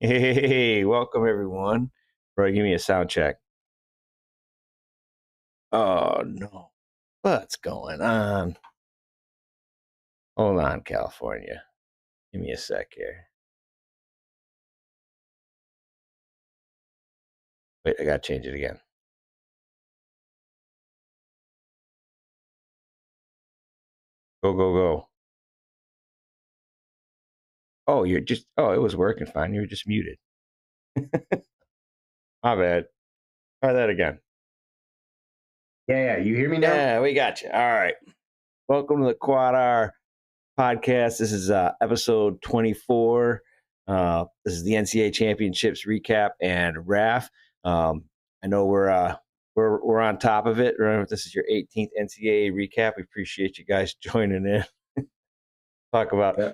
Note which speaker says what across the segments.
Speaker 1: Hey, welcome everyone. Bro, give me a sound check. Oh no. What's going on? Hold on, California. Give me a sec here. Wait, I gotta change it again. Go, go, go. Oh, it was working fine. You were just muted. My bad. Try that again.
Speaker 2: Yeah. You hear me now?
Speaker 1: Yeah, we got you. All right. Welcome to the QuadR podcast. This is episode 24. This is the NCAA championships recap and RAF. I know we're on top of it. Remember, this is your 18th NCAA recap. We appreciate you guys joining in. We're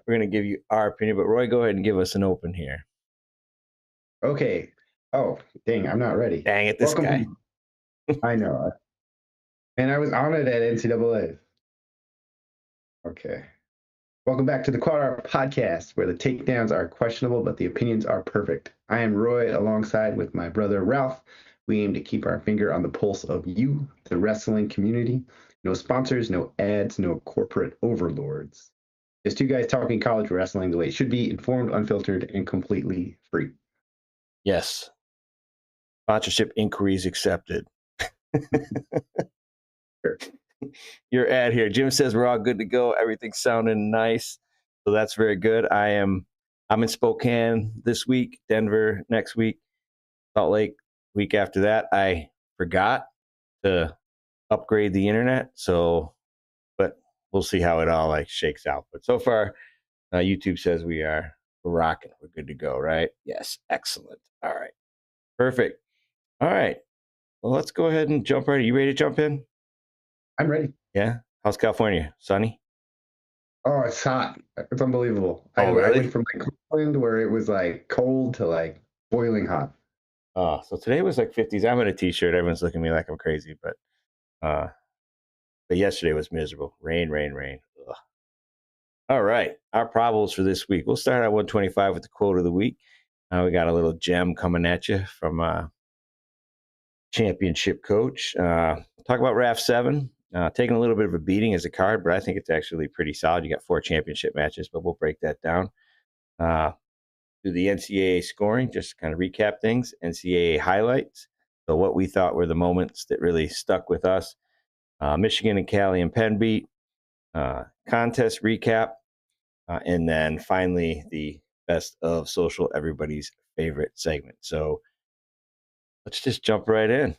Speaker 1: going to give you our opinion, but Roy, go ahead and give us an open here.
Speaker 2: Okay. Oh, dang, I'm not ready.
Speaker 1: Dang it, this guy.
Speaker 2: I know. And I was on it at NCAA. Okay. Welcome back to the QuadR podcast, where the takedowns are questionable, but the opinions are perfect. I am Roy, alongside with my brother Ralph. We aim to keep our finger on the pulse of you, the wrestling community. No sponsors, no ads, no corporate overlords. Just two guys talking college wrestling the way it should be, informed, unfiltered, and completely free.
Speaker 1: Yes. Sponsorship inquiries accepted.
Speaker 2: Sure.
Speaker 1: Your ad here. Jim says we're all good to go. Everything's sounding nice. So that's very good. I'm in Spokane this week, Denver next week, Salt Lake week after that. I forgot to upgrade the internet. But we'll see how it all shakes out. But so far, YouTube says we're rocking. We're good to go, right? Yes. Excellent. All right. Perfect. All right. Well, let's go ahead and jump right. Are you ready to jump in?
Speaker 2: I'm ready.
Speaker 1: Yeah. How's California? Sunny?
Speaker 2: Oh, it's hot. It's unbelievable.
Speaker 1: Oh, really?
Speaker 2: I went from Cleveland where it was cold to boiling hot.
Speaker 1: So today was 50s. I'm in a t-shirt. Everyone's looking at me like I'm crazy, but yesterday was miserable. Rain, rain, rain. Ugh. All right. Our problems for this week. We'll start at 125 with the quote of the week. We got a little gem coming at you from championship coach. Talk about RAF 7. Taking a little bit of a beating as a card, but I think it's actually pretty solid. You got 4 championship matches, but we'll break that down. Do the NCAA scoring, just kind of recap things. NCAA highlights. So what we thought were the moments that really stuck with us. Michigan and Cali and Penn beat. Contest recap. And then finally, the best of social, everybody's favorite segment. So let's just jump right in.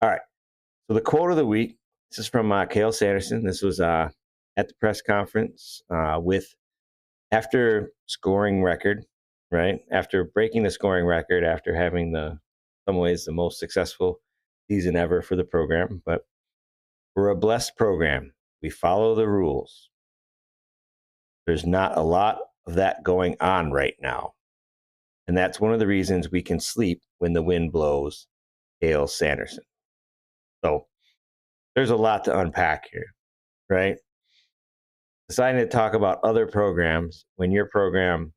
Speaker 1: All right. So the quote of the week, this is from Cale Sanderson. This was at the press conference after scoring record, right? After breaking the scoring record, after having some ways the most successful season ever for the program. But we're a blessed program. We follow the rules. There's not a lot of that going on right now. And that's one of the reasons we can sleep when the wind blows, Cale Sanderson. So there's a lot to unpack here, right? Deciding to talk about other programs when your program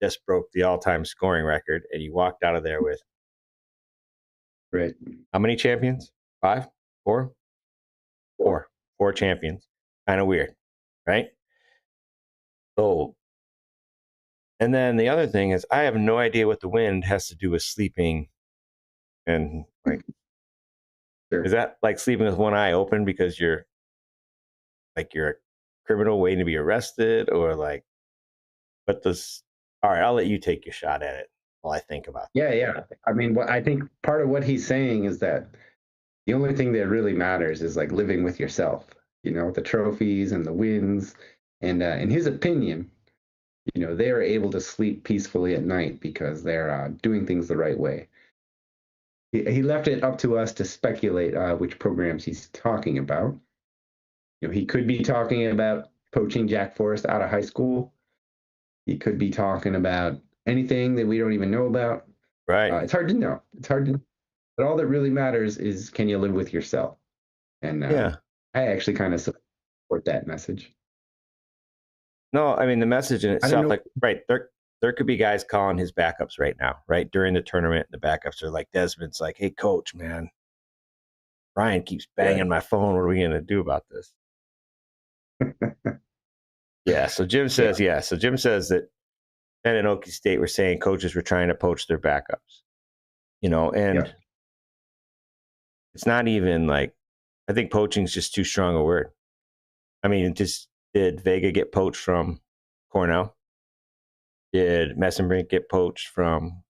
Speaker 1: just broke the all-time scoring record and you walked out of there with
Speaker 2: Right.
Speaker 1: how many champions? 5? 4? 4. 4 champions. Kind of weird, right? So, and then the other thing is I have no idea what the wind has to do with sleeping and
Speaker 2: Sure.
Speaker 1: is that like sleeping with one eye open because you're a criminal waiting to be arrested or what does all right, I'll let you take your shot at it while I think about that.
Speaker 2: Yeah. I mean, I think part of what he's saying is that the only thing that really matters is living with yourself, the trophies and the wins. And in his opinion, they are able to sleep peacefully at night because they're doing things the right way. He left it up to us to speculate which programs he's talking about. He could be talking about poaching Jack Forrest out of high school. He could be talking about anything that we don't even know about.
Speaker 1: Right.
Speaker 2: It's hard to know. But all that really matters is, can you live with yourself? And
Speaker 1: Yeah.
Speaker 2: I actually kind of support that message.
Speaker 1: No, I mean the message in itself, right? there could be guys calling his backups right now, right during the tournament. The backups are like Desmond's like, "Hey, coach, man, Ryan keeps
Speaker 2: Yeah.
Speaker 1: banging my phone. What are we going to do about this?" Yeah. So Jim
Speaker 2: Yeah.
Speaker 1: says, yeah. So Jim says that Penn and Okie State were saying coaches were trying to poach their backups,
Speaker 2: Yeah.
Speaker 1: and it's not even like, I think poaching is just too strong a word. I mean, just did Vega get poached from Cornell? Did Messenbrink get poached from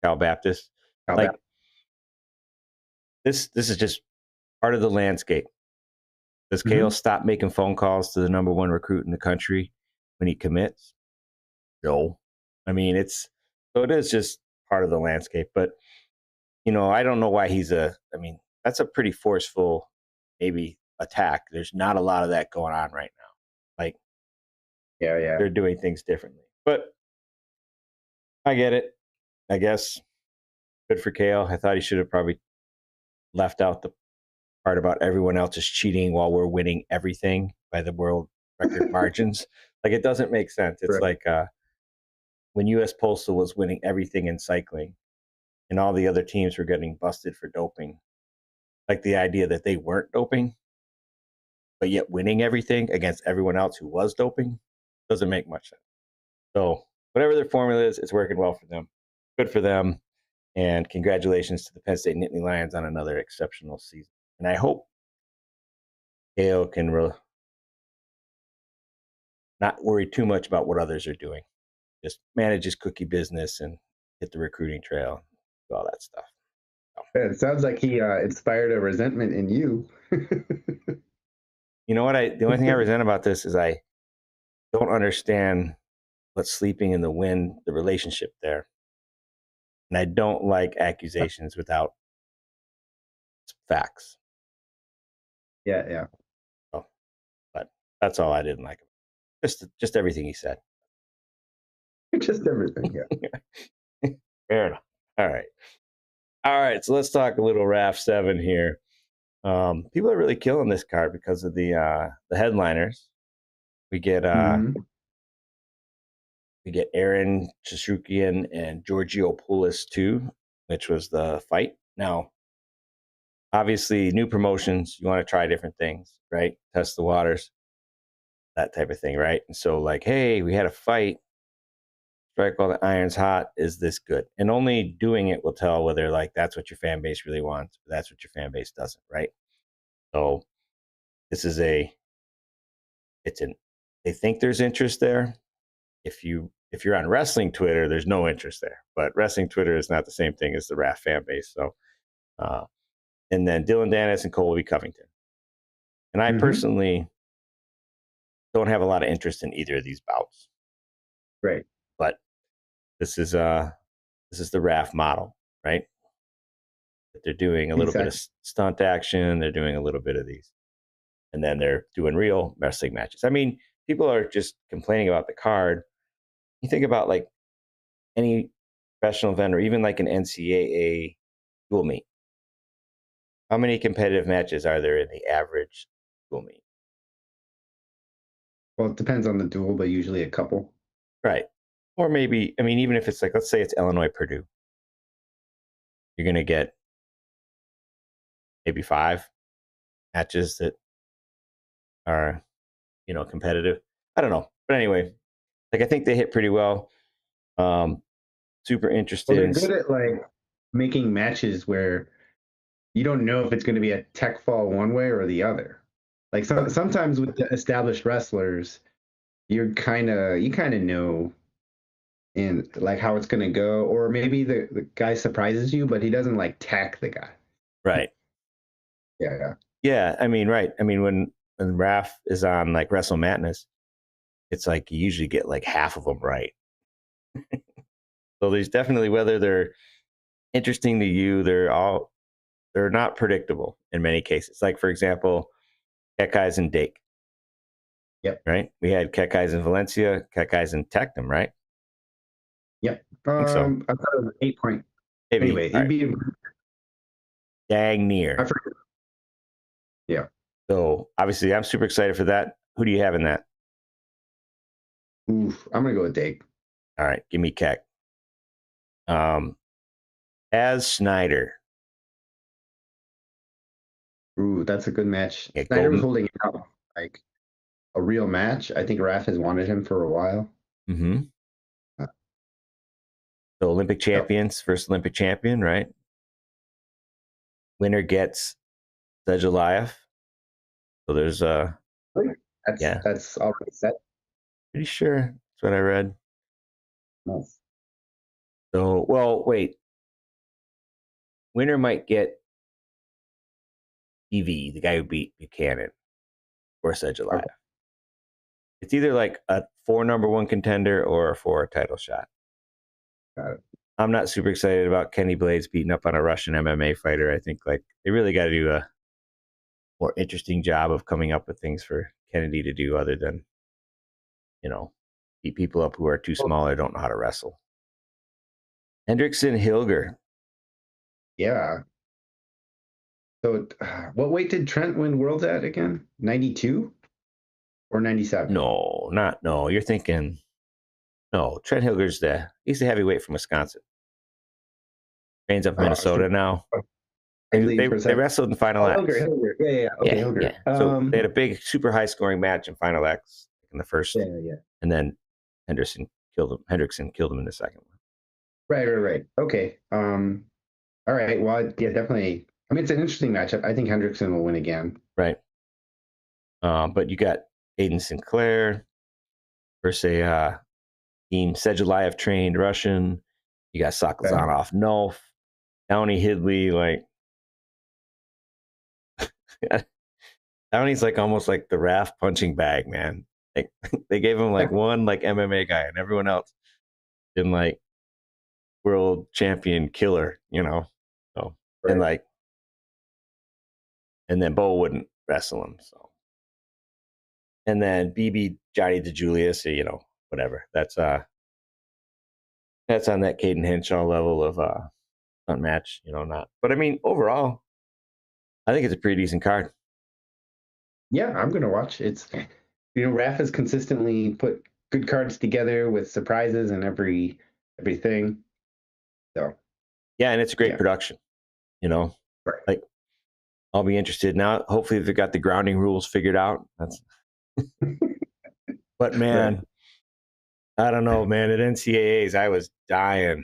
Speaker 1: Cal Baptist?
Speaker 2: How
Speaker 1: Like
Speaker 2: about
Speaker 1: this is just part of the landscape. Does Kale
Speaker 2: hmm
Speaker 1: stop making phone calls to the number one recruit in the country when he commits? No. I mean, it is just part of the landscape. But, I don't know why I mean, that's a pretty forceful, maybe attack. There's not a lot of that going on right now. Like,
Speaker 2: Yeah, yeah.
Speaker 1: they're doing things differently. But I get it. I guess good for Kale. I thought he should have probably left out the part about everyone else is cheating while we're winning everything by the world record margins. Like, it doesn't make sense. It's
Speaker 2: Right.
Speaker 1: like when U.S. Postal was winning everything in cycling and all the other teams were getting busted for doping. Like, the idea that they weren't doping, but yet winning everything against everyone else who was doping doesn't make much sense. So whatever their formula is, it's working well for them. Good for them. And congratulations to the Penn State Nittany Lions on another exceptional season. And I hope KO can not worry too much about what others are doing. Just manage his cookie business and hit the recruiting trail, do all that stuff. So,
Speaker 2: Yeah, it sounds like he inspired a resentment in you.
Speaker 1: you know what? The only thing I resent about this is I don't understand what's sleeping in the wind, the relationship there. And I don't like accusations without facts.
Speaker 2: Yeah, yeah.
Speaker 1: So, but that's all I didn't like. Just everything he said.
Speaker 2: Just everything. Yeah.
Speaker 1: Fair enough. All right. All right. So let's talk a little RAF 7 here. People are really killing this card because of the headliners. We get
Speaker 2: hmm
Speaker 1: Aaron Chisukian and Georgiopoulos too, which was the fight. Now, obviously, new promotions, you want to try different things, right? Test the waters, that type of thing, right? And so, like, hey, we had a fight. Strike while the iron's hot. Is this good? And only doing it will tell whether like that's what your fan base really wants, or that's what your fan base doesn't, right? So this is they think there's interest there. If you're on wrestling Twitter, there's no interest there. But wrestling Twitter is not the same thing as the RAF fan base. So, uh, and then Dylan Dennis and Colby Covington. And I
Speaker 2: hmm
Speaker 1: personally don't have a lot of interest in either of these bouts.
Speaker 2: Right.
Speaker 1: But this is the RAF model, right? They're doing a little bit of
Speaker 2: Exactly.
Speaker 1: stunt action. They're doing a little bit of these, and then they're doing real wrestling matches. I mean, people are just complaining about the card. You think about like any professional event or even like an NCAA dual meet. How many competitive matches are there in the average dual meet?
Speaker 2: Well, it depends on the duel, but usually a couple.
Speaker 1: Right. Or maybe, I mean, even if it's like, let's say it's Illinois Purdue, you're going to get maybe 5 matches that are, competitive. I don't know. But anyway, like I think they hit pretty well. Um, Super
Speaker 2: Well,
Speaker 1: interested
Speaker 2: they're
Speaker 1: in,
Speaker 2: good at like making matches where you don't know if it's going to be a tech fall one way or the other. Like sometimes with the established wrestlers, you kind of know in like how it's going to go, or maybe the guy surprises you, but he doesn't like tack the guy.
Speaker 1: right.
Speaker 2: Yeah, yeah.
Speaker 1: Yeah. I mean, right. I mean, when Raph is on like Wrestle Madness, it's like you usually get like half of them right. So there's definitely, whether they're interesting to you, they're not predictable in many cases. Like, for example, Kekais and Dake,
Speaker 2: Yep.
Speaker 1: right? We had Kekais in Valencia, Kekais in Tectum, right? I
Speaker 2: Yep.
Speaker 1: think so.
Speaker 2: I thought it was 8 point.
Speaker 1: Maybe.
Speaker 2: Anyway,
Speaker 1: All
Speaker 2: it'd
Speaker 1: right.
Speaker 2: be
Speaker 1: Dang
Speaker 2: I
Speaker 1: near.
Speaker 2: forget. Yeah.
Speaker 1: So obviously, I'm super excited for that. Who do you have in that?
Speaker 2: Oof. I'm gonna go with Dake.
Speaker 1: All right, give me Keck. As Snyder.
Speaker 2: Ooh, that's a good match.
Speaker 1: Yeah,
Speaker 2: Snyder was
Speaker 1: Golden.
Speaker 2: holding out like a real match. I think Raph has wanted him for a while.
Speaker 1: Mm-hmm.
Speaker 2: Uh,
Speaker 1: So Olympic
Speaker 2: so
Speaker 1: champions, first Olympic champion, right? Winner gets Sedgelayev. So there's
Speaker 2: that's
Speaker 1: yeah,
Speaker 2: that's already set.
Speaker 1: pretty sure that's what I read.
Speaker 2: Nice.
Speaker 1: So well, wait, winner might get TV, the guy who beat Buchanan or Sedgelayev.
Speaker 2: Okay,
Speaker 1: It's either like a four number one contender or for a title shot.
Speaker 2: got it.
Speaker 1: I'm not super excited about Kenny Blades beating up on a Russian MMA fighter. I think like they really got to do a more interesting job of coming up with things for Kennedy to do other than, beat people up who are too
Speaker 2: Well,
Speaker 1: small or don't know how to wrestle. Hendrickson Hilger.
Speaker 2: yeah. So, what weight did Trent win worlds at again? 92 or 97?
Speaker 1: No. You're thinking no. Trent Hilger's he's the heavyweight from Wisconsin. Trains up in
Speaker 2: Oh, I was
Speaker 1: Minnesota
Speaker 2: thinking
Speaker 1: now.
Speaker 2: I
Speaker 1: They,
Speaker 2: leaned
Speaker 1: they
Speaker 2: for a
Speaker 1: they
Speaker 2: second.
Speaker 1: wrestled in Final
Speaker 2: Oh, Hilger,
Speaker 1: X.
Speaker 2: Hilger. Yeah. Okay,
Speaker 1: Yeah.
Speaker 2: Hilger.
Speaker 1: So they had a big, super high scoring match in Final X in the first,
Speaker 2: Yeah.
Speaker 1: and then Hendrickson killed him in the second one.
Speaker 2: Right. Okay. All right. Well, yeah, definitely. I mean, it's an interesting matchup. I think Hendrickson will win again.
Speaker 1: Right. But you got Aiden Sinclair versus a team Sedgelayev trained Russian. You got
Speaker 2: Okay.
Speaker 1: Sakalzanov, Nolf, Downey Hidley. Like Downey's like almost like the Raph punching bag, man. Like they gave him like one like MMA guy, and everyone else been like world champion killer, So and
Speaker 2: Right.
Speaker 1: like and then Bo wouldn't wrestle him, so and then BB Johnny DeJulius, whatever. That's on that Caden Henshaw level of not match, not. But I mean, overall, I think it's a pretty decent card.
Speaker 2: Yeah, I'm gonna watch. Raph has consistently put good cards together with surprises and everything. So
Speaker 1: Yeah, and it's a great
Speaker 2: yeah.
Speaker 1: production. You know,
Speaker 2: Right.
Speaker 1: like I'll be interested now. Hopefully, they've got the grounding rules figured out. But
Speaker 2: Right.
Speaker 1: man, I don't know, man. At NCAAs, I was dying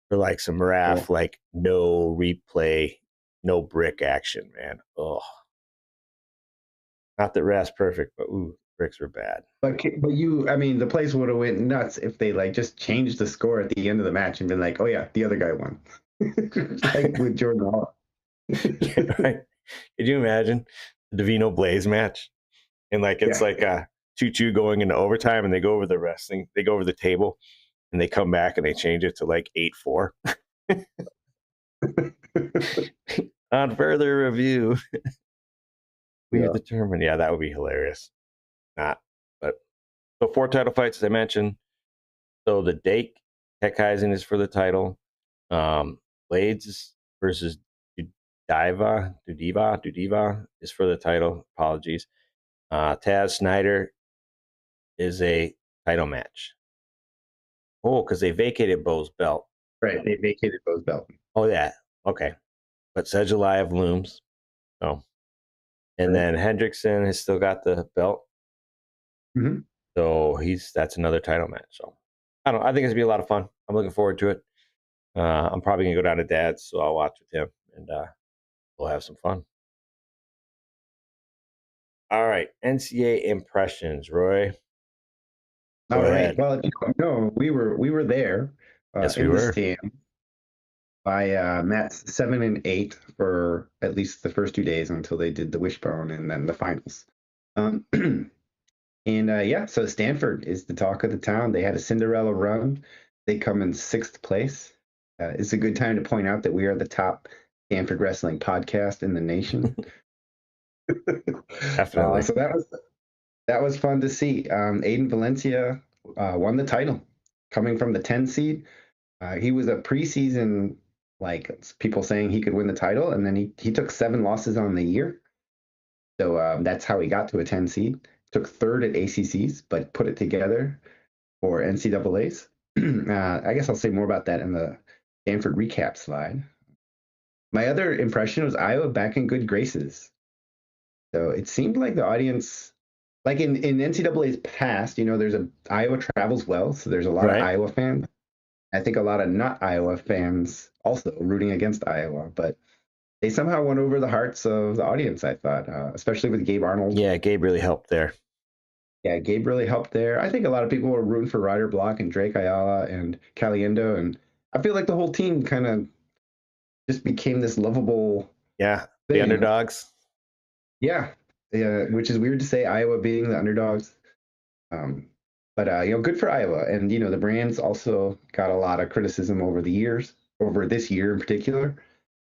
Speaker 1: for like some RAF,
Speaker 2: Cool.
Speaker 1: like no replay, no brick action, man. Oh, not that RAF's perfect, but ooh, bricks were bad.
Speaker 2: I mean, the place would have went nuts if they like just changed the score at the end of the match and been like, oh yeah, the other guy won, like with Jordan Hall.
Speaker 1: Yeah, right? Could you imagine the Davino Blaze match? And like it's
Speaker 2: Yeah.
Speaker 1: like a 2-2 going into overtime, and they go over the table, and they come back and they change it to like 8-4. On further review, we've
Speaker 2: Yeah.
Speaker 1: determined. Yeah, that would be hilarious. Not, but so 4 title fights as I mentioned. So the Dake Heckheisen is for the title. Blades versus Dudiva is for the title. Apologies. Taz Snyder is a title match. Oh, because they vacated Bo's belt.
Speaker 2: Right. They vacated Bo's belt.
Speaker 1: Oh, yeah. Okay. But Sedgelayev looms. Oh. And
Speaker 2: Right.
Speaker 1: then Hendrickson has still got the belt.
Speaker 2: Mm-hmm.
Speaker 1: So that's another title match. So I don't know. I think it's gonna be a lot of fun. I'm looking forward to it. I'm probably gonna go down to Dad's, so I'll watch with him and we'll have some fun. All right. NCAA impressions, Roy. Go
Speaker 2: All right.
Speaker 1: ahead.
Speaker 2: Well, no, we were there
Speaker 1: Yes, we
Speaker 2: in the
Speaker 1: were.
Speaker 2: stand by Matt's 7 and 8 for at least the first 2 days until they did the wishbone and then the finals. Um, and yeah, so Stanford is the talk of the town. They had a Cinderella run. They come in sixth place. It's a good time to point out that we are the top Stanford wrestling podcast in the nation.
Speaker 1: Definitely.
Speaker 2: So that was fun to see. Aiden Valencia won the title, coming from the 10 seed. He was a preseason, like people saying he could win the title, and then he took 7 losses on the year. So that's how he got to a 10 seed. Took third at ACCs, but put it together for NCAAs. I guess I'll say more about that in the Stanford recap slide. My other impression was Iowa back in good graces. So it seemed like the audience, like in NCAA's past, there's Iowa travels well, so there's a lot of
Speaker 1: Right.
Speaker 2: Iowa fans. I think a lot of not Iowa fans also rooting against Iowa, but they somehow won over the hearts of the audience, I thought, especially with Gabe Arnold.
Speaker 1: Yeah, Gabe really helped there.
Speaker 2: Yeah, Gabe really helped there. I think a lot of people were rooting for Ryder Block and Drake Ayala and Caliendo, and I feel like the whole team kind of just became this lovable
Speaker 1: Yeah, the
Speaker 2: thing.
Speaker 1: underdogs.
Speaker 2: Yeah, yeah, which is weird to say, Iowa being the underdogs. Um, but good for Iowa, and the Brands also got a lot of criticism over the years, over this year in particular,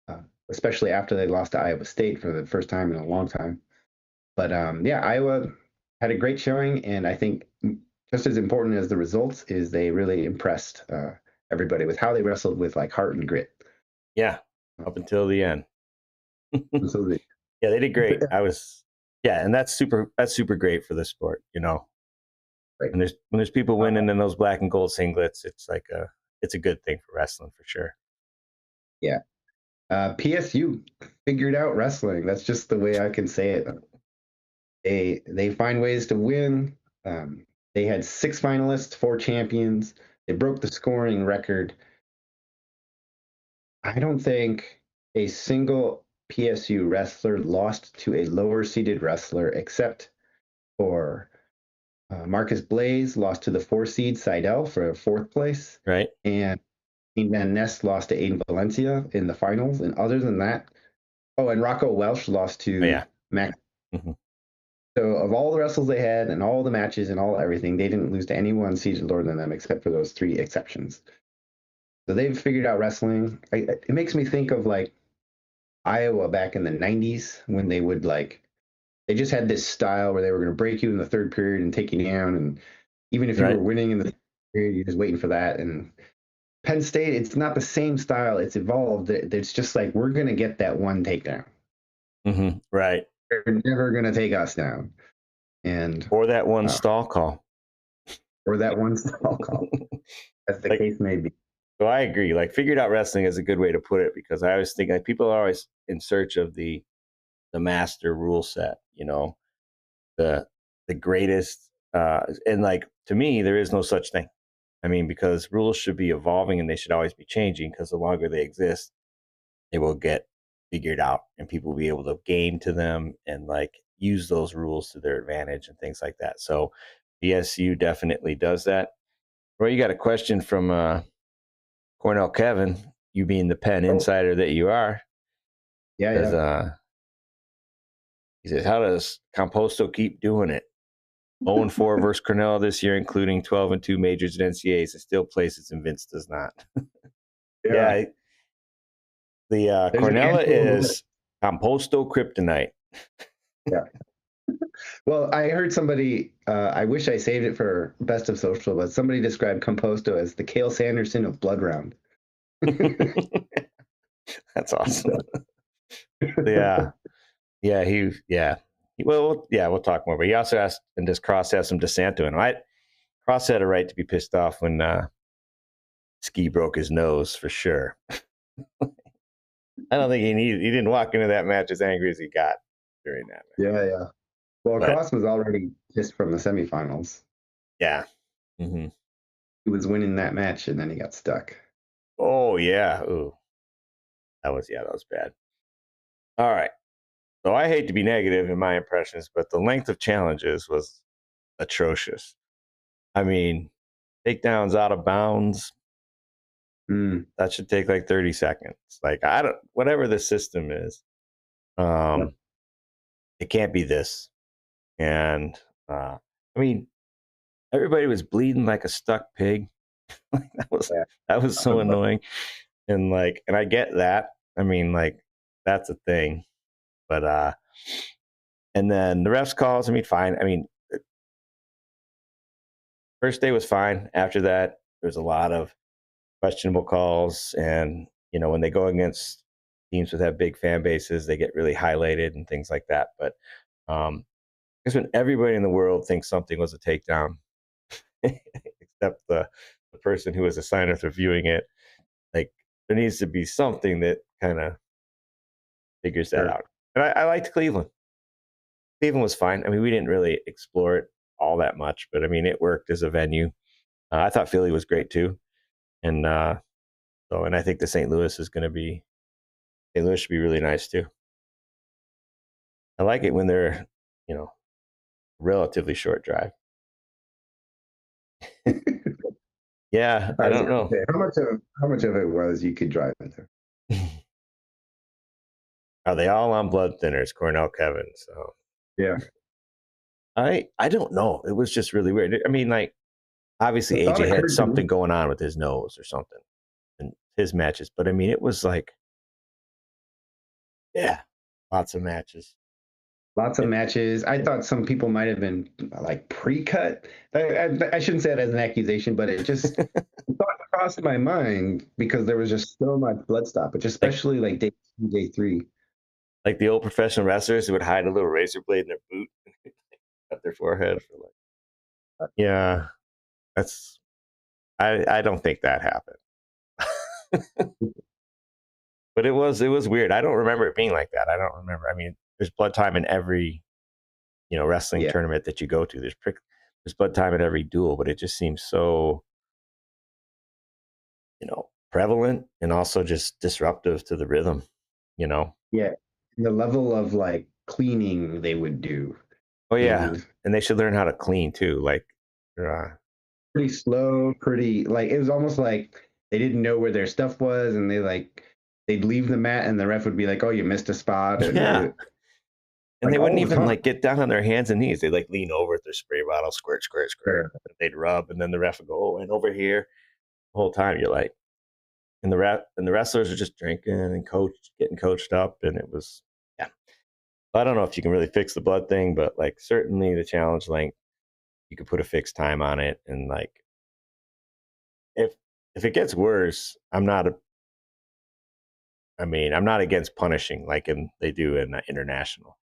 Speaker 2: uh, especially after they lost to Iowa State for the first time in a long time. But yeah, Iowa had a great showing, and I think just as important as the results is they really impressed everybody with how they wrestled with like heart and grit.
Speaker 1: Yeah, up until the end.
Speaker 2: So the,
Speaker 1: Yeah, they did great. Yeah, and that's super great for the sport.
Speaker 2: right.
Speaker 1: When there's people winning in those black and gold singlets, it's a good thing for wrestling for sure.
Speaker 2: Yeah. PSU figured out wrestling. That's just the way I can say it. They find ways to win. They had 6 finalists, 4 champions. They broke the scoring record. I don't think a single PSU wrestler lost to a lower seeded wrestler except for Marcus Blaze lost to the 4 seed Seidel for 4th place,
Speaker 1: Right?
Speaker 2: and Van Ness lost to Aiden Valencia in the finals. And other than that, oh, and Rocco Welsh lost
Speaker 1: Oh,
Speaker 2: to
Speaker 1: yeah.
Speaker 2: Max.
Speaker 1: Hmm.
Speaker 2: So of all the wrestles they had and all the matches and all everything, they didn't lose to anyone seated lower than them except for those 3 exceptions. So they've figured out wrestling. It makes me think of like Iowa back in the 90s when they would like they just had this style where they were going to break you in the third period and take you down, and even if you were
Speaker 1: Right?
Speaker 2: winning in the period, you're just waiting for that. And Penn State, it's not the same style. It's evolved. It's just like we're going to get that one takedown.
Speaker 1: Right.
Speaker 2: They're never going to take us down, and
Speaker 1: Or that one
Speaker 2: uh,
Speaker 1: stall call.
Speaker 2: or that one stall call, as the
Speaker 1: Like,
Speaker 2: case may be.
Speaker 1: so I agree. Like, figured out wrestling is a good way to put it because I always think like people are always in search of the master rule set. The the greatest. And like to me, there is no such thing. I mean, because rules should be evolving and they should always be changing because the longer they exist, they will get figured out and people will be able to game to them and like use those rules to their advantage and things like that. So BSU definitely does that. Well, you got a question from Cornell Kevin, you being the Penn
Speaker 2: Oh,
Speaker 1: insider that you are,
Speaker 2: yeah,
Speaker 1: says,
Speaker 2: yeah.
Speaker 1: he says, how does Composto keep doing it? 0-4 versus Cornell this year, including 12-2 majors and NCAAs, and still places and Vince does not.
Speaker 2: Yeah.
Speaker 1: Yeah, the
Speaker 2: There's a
Speaker 1: Cornella
Speaker 2: handful of
Speaker 1: is Composto kryptonite.
Speaker 2: yeah. Well, I heard somebody. I wish I saved it for best of social, but somebody described Composto as the Cale Sanderson of Blood Round.
Speaker 1: That's awesome. Yeah, yeah, well, yeah, we'll talk more. But he also asked, and does Cross have some dissent to him? Cross had a right to be pissed off when Ski broke his nose for sure. I don't think he didn't walk into that match as angry as he got during that match.
Speaker 2: Yeah, yeah. Well,
Speaker 1: But
Speaker 2: Cross was already just from the semifinals.
Speaker 1: yeah. Hmm.
Speaker 2: He was winning that match, and then he got stuck.
Speaker 1: Oh yeah. Ooh. That was bad. All right. So I hate to be negative in my impressions, but the length of challenges was atrocious. I mean, takedowns out of bounds,
Speaker 2: Mm.
Speaker 1: that should take like 30 seconds. Like I don't whatever the system is,
Speaker 2: Yep.
Speaker 1: um, it can't be this. And I mean, everybody was bleeding like a stuck pig. Like,
Speaker 2: Yeah.
Speaker 1: that was so annoying. And I get that. I mean, like, that's a thing. But and then the refs calls, I mean, fine. I mean, first day was fine. After that, there's a lot of questionable calls. And, when they go against teams that have big fan bases, they get really highlighted and things like that. But I guess when everybody in the world thinks something was a takedown, except the person who was assigned with reviewing it, like there needs to be something that kind of figures that
Speaker 2: Sure.
Speaker 1: out. And I liked Cleveland. Cleveland was fine. I mean, we didn't really explore it all that much, but I mean, it worked as a venue. I thought Philly was great too, and and I think the St. Louis is going to be St. Louis should be really nice too. I like it when they're, you know, relatively short drive. Yeah, I
Speaker 2: I was
Speaker 1: don't
Speaker 2: going to
Speaker 1: know.
Speaker 2: say how much of it was you could drive into.
Speaker 1: Are they all on blood thinners, Cornell Kevin? So
Speaker 2: Yeah.
Speaker 1: I don't know. It was just really weird. I mean, like obviously
Speaker 2: The thought
Speaker 1: AJ had
Speaker 2: occurred to me.
Speaker 1: something going on with his nose or something in his matches, but I mean, it was like, yeah, lots of matches.
Speaker 2: Lots of matches. I thought some people might have been like pre-cut. I shouldn't say it as an accusation, but it just thought crossed my mind because there was just so much blood stoppage,
Speaker 1: like
Speaker 2: especially like day 3.
Speaker 1: like the old professional wrestlers who would hide a little razor blade in their boot and cut their forehead for like, yeah, that's I don't think that happened. But it was weird. I don't remember it being like that. I don't remember. I mean, there's blood time in every, wrestling
Speaker 2: Yeah.
Speaker 1: tournament that you go to. There's blood time at every duel, but it just seems so, prevalent and also just disruptive to the rhythm, you know.
Speaker 2: Yeah. The level of like cleaning they would do.
Speaker 1: Oh
Speaker 2: It
Speaker 1: yeah,
Speaker 2: was
Speaker 1: and they should learn how to clean too. Like, uh,
Speaker 2: pretty slow, pretty like it was almost like they didn't know where their stuff was, and they'd leave the mat, and the ref would be like, "Oh, you missed a spot," and
Speaker 1: yeah, and
Speaker 2: like
Speaker 1: they wouldn't
Speaker 2: all the
Speaker 1: even
Speaker 2: time.
Speaker 1: like get down on their hands and knees. They like lean over at their spray bottle, squirt, squirt, squirt.
Speaker 2: Sure.
Speaker 1: And they'd rub, and then the ref would go, "Oh, and over here." The whole time you're like, and the wrestlers are just drinking and getting coached up, and it was, yeah. I don't know if you can really fix the blood thing, but like certainly the challenge length, you could put a fixed time on it, and like if if it gets worse, I'm not against punishing like they do in international.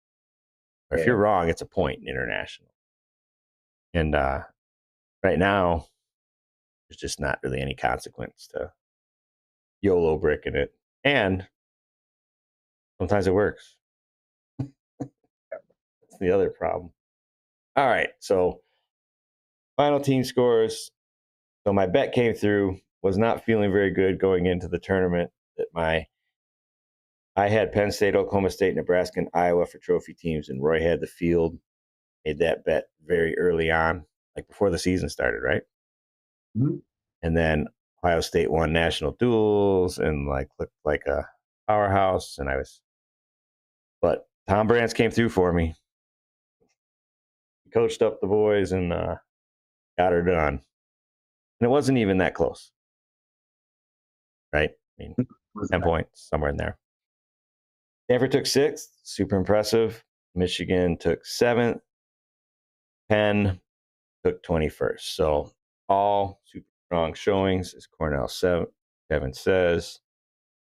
Speaker 1: Or if
Speaker 2: Yeah.
Speaker 1: you're wrong, it's a point in international. And right now, there's just not really any consequence to YOLO bricking it, and sometimes it works. That's the other problem. All right, so final team scores. So my bet came through. Was not feeling very good going into the tournament. I had Penn State, Oklahoma State, Nebraska, and Iowa for trophy teams, and Roy had the field. Made that bet very early on, like before the season started, right?
Speaker 2: Mhm.
Speaker 1: And then Ohio State won national duels and like looked like a powerhouse. But Tom Brands came through for me. He coached up the boys and got her done. And it wasn't even that close, right? I mean,
Speaker 2: Was
Speaker 1: 10
Speaker 2: that?
Speaker 1: points, somewhere in there. Stanford took 6th, super impressive. Michigan took 7th. Penn took 21st. So all super strong showings, as Cornell Kevin says,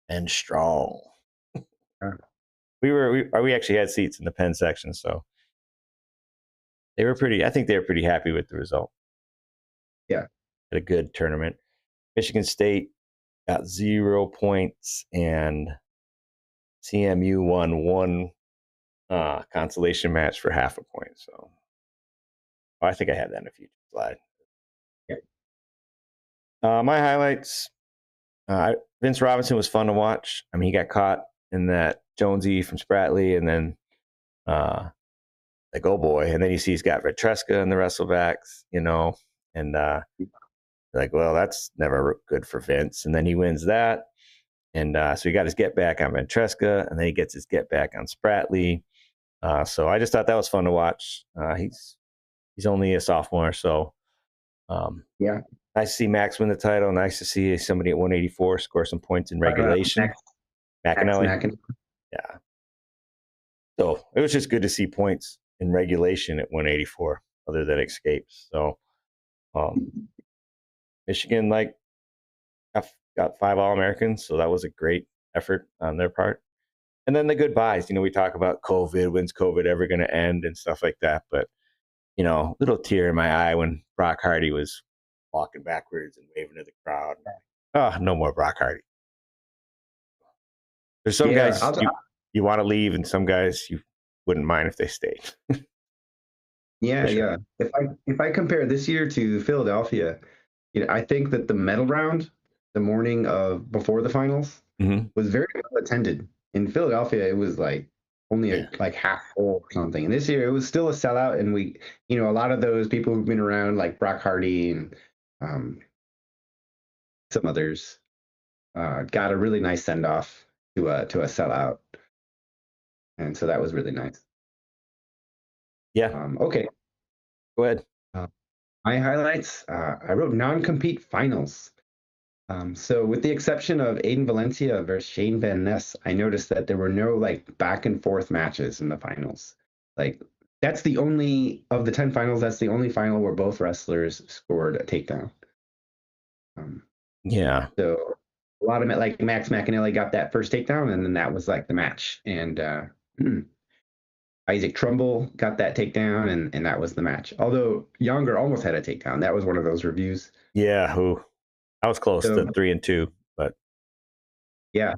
Speaker 1: and strong.
Speaker 2: Yeah.
Speaker 1: We actually had seats in the Penn section, so I think they were pretty happy with the result.
Speaker 2: Yeah.
Speaker 1: Had a good tournament. Michigan State got 0 points, and CMU won one consolation match for half a point. So I think I had that in a future slide.
Speaker 2: Yeah.
Speaker 1: My highlights: Vince Robinson was fun to watch. I mean, he got caught in that Jonesy from Spratley, and then like, oh boy, and then you see he's got Vetreska in the wrestlebacks, and like, well, that's never good for Vince. And then he wins that, and so he got his get back on Vetreska, and then he gets his get back on Spratley. So I just thought that was fun to watch. He's only a sophomore, so
Speaker 2: Yeah.
Speaker 1: nice to see Max win the title. Nice to see somebody at 184 score some points in regulation.
Speaker 2: Max
Speaker 1: McAnally,
Speaker 2: Mackin.
Speaker 1: yeah. So it was just good to see points in regulation at 184, other than escapes. So Michigan got 5 All-Americans, so that was a great effort on their part. And then the goodbyes. We talk about COVID. When's COVID ever going to end and stuff like that. But little tear in my eye when Brock Hardy was walking backwards and waving to the crowd. Oh, no more Brock Hardy. There's some
Speaker 2: Yeah,
Speaker 1: guys you want to leave, and some guys you wouldn't mind if they stayed.
Speaker 2: yeah,
Speaker 1: For sure.
Speaker 2: yeah. If I compare this year to Philadelphia, I think that the medal round, the morning of before the finals,
Speaker 1: Mm-hmm.
Speaker 2: was very well attended. In Philadelphia, it was like only
Speaker 1: Yeah.
Speaker 2: like half full or something. And this year, it was still a sellout. And a lot of those people who've been around, like Brock Hardy and um, some others, got a really nice send off to a sellout, and so that was really nice.
Speaker 1: Yeah.
Speaker 2: Okay,
Speaker 1: Go ahead.
Speaker 2: uh, my highlights. I wrote non-compete finals. So with the exception of Aiden Valencia versus Shane Van Ness, I noticed that there were no like back and forth matches in the finals. Like that's the only of the 10 finals, that's the only final where both wrestlers scored a takedown. Um,
Speaker 1: Yeah.
Speaker 2: so a lot of it, like Max McAnally got that first takedown, and then that was like the match. And Isaac Trumbull got that takedown, and that was the match. Although Younger almost had a takedown. That was one of those reviews.
Speaker 1: Yeah. Who? I was close
Speaker 2: So
Speaker 1: to 3-2, but
Speaker 2: yeah,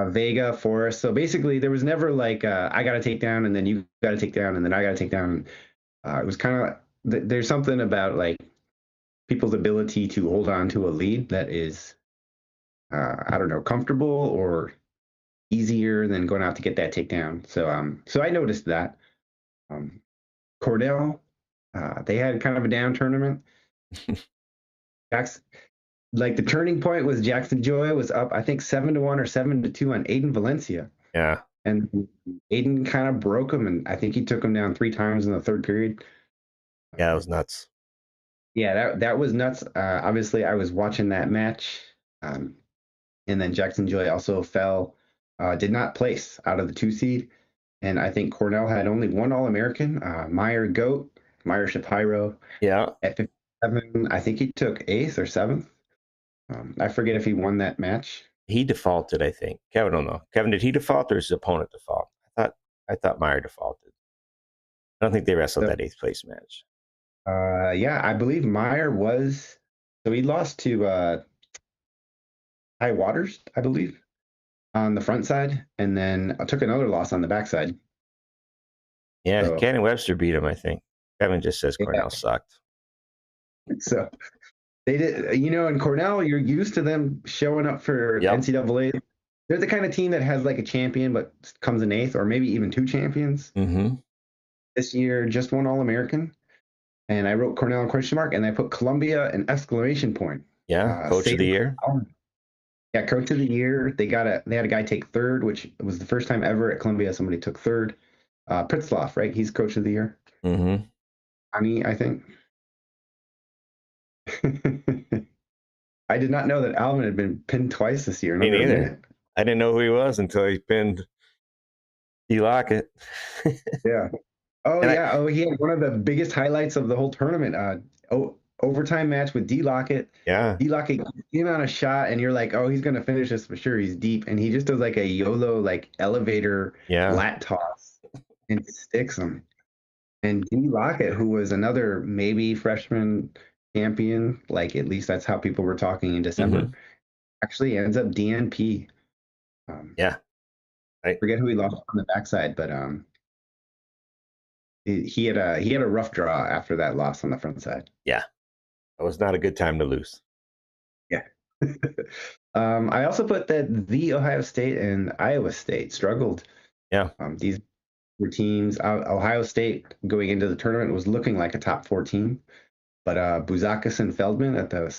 Speaker 2: Vega, Forrest. So basically, there was never like I got to take down, and then you got to take down, and then I got to take down. It was kind of there's something about like people's ability to hold on to a lead that is I don't know, comfortable or easier than going out to get that takedown. So I noticed that. Um, Cordell, they had kind of a down tournament. Jackson, like the turning point was Jackson Joy was up, I think 7-1 or 7-2 on Aiden Valencia.
Speaker 1: yeah.
Speaker 2: And Aiden kind of broke him, and I think he took him down 3 times in the third period.
Speaker 1: Yeah, it was nuts.
Speaker 2: Yeah, that was nuts. Obviously, I was watching that match, and then Jackson Joy also fell, did not place out of the 2 seed, and I think Cornell had only one All-American, Meyer Goat, Meyer Shapiro
Speaker 1: Yeah.
Speaker 2: at 57. I think he took eighth or seventh. I forget if he won that match.
Speaker 1: He defaulted, I think. Kevin don't know. Kevin, did he default or his opponent default? I thought Meyer defaulted. I don't think they wrestled
Speaker 2: So,
Speaker 1: that 8th place match.
Speaker 2: yeah, I believe Meyer was. So he lost to High Waters, I believe, on the front side, and then I took another loss on the backside.
Speaker 1: Yeah,
Speaker 2: So
Speaker 1: Cannon Webster beat him, I think. Kevin just says
Speaker 2: yeah,
Speaker 1: Cornell sucked.
Speaker 2: so they did. In Cornell, you're used to them showing up for
Speaker 1: Yep.
Speaker 2: NCAA. They're the kind of team that has like a champion, but comes in eighth, or maybe even two champions.
Speaker 1: Mm-hmm.
Speaker 2: This year, just one All American, and I wrote Cornell in question mark, and I put Columbia an exclamation point.
Speaker 1: Yeah, coach of the year.
Speaker 2: Yeah, coach of the year. They had a guy take third, which was the first time ever at Columbia somebody took third. Pritzloff, right? He's coach of the year.
Speaker 1: Mm-hmm.
Speaker 2: Ani, I think. I did not know that Alvin had been pinned twice this year in
Speaker 1: Me
Speaker 2: under a
Speaker 1: neither.
Speaker 2: minute.
Speaker 1: I didn't know who he was until he pinned D. Lockett.
Speaker 2: Yeah. Oh
Speaker 1: And
Speaker 2: yeah. Oh, he had one of the biggest highlights of the whole tournament. Overtime match with D. Lockett.
Speaker 1: yeah,
Speaker 2: D. Lockett came on a shot, and you're like, oh, he's gonna finish this for sure. He's deep, and he just does like a YOLO like elevator
Speaker 1: yeah.
Speaker 2: lat toss and sticks him. And D. Lockett, who was another maybe freshman champion, like at least that's how people were talking in December,
Speaker 1: Mm-hmm.
Speaker 2: actually ends up DNP.
Speaker 1: Yeah. Right.
Speaker 2: Forget who he lost on the backside, but he had a rough draw after that loss on the front side.
Speaker 1: Yeah. That was not a good time to lose.
Speaker 2: Yeah. I also put that the Ohio State and Iowa State struggled.
Speaker 1: Yeah.
Speaker 2: These were teams. Ohio State going into the tournament was looking like a top 4 team, but Buzakis and Feldman at the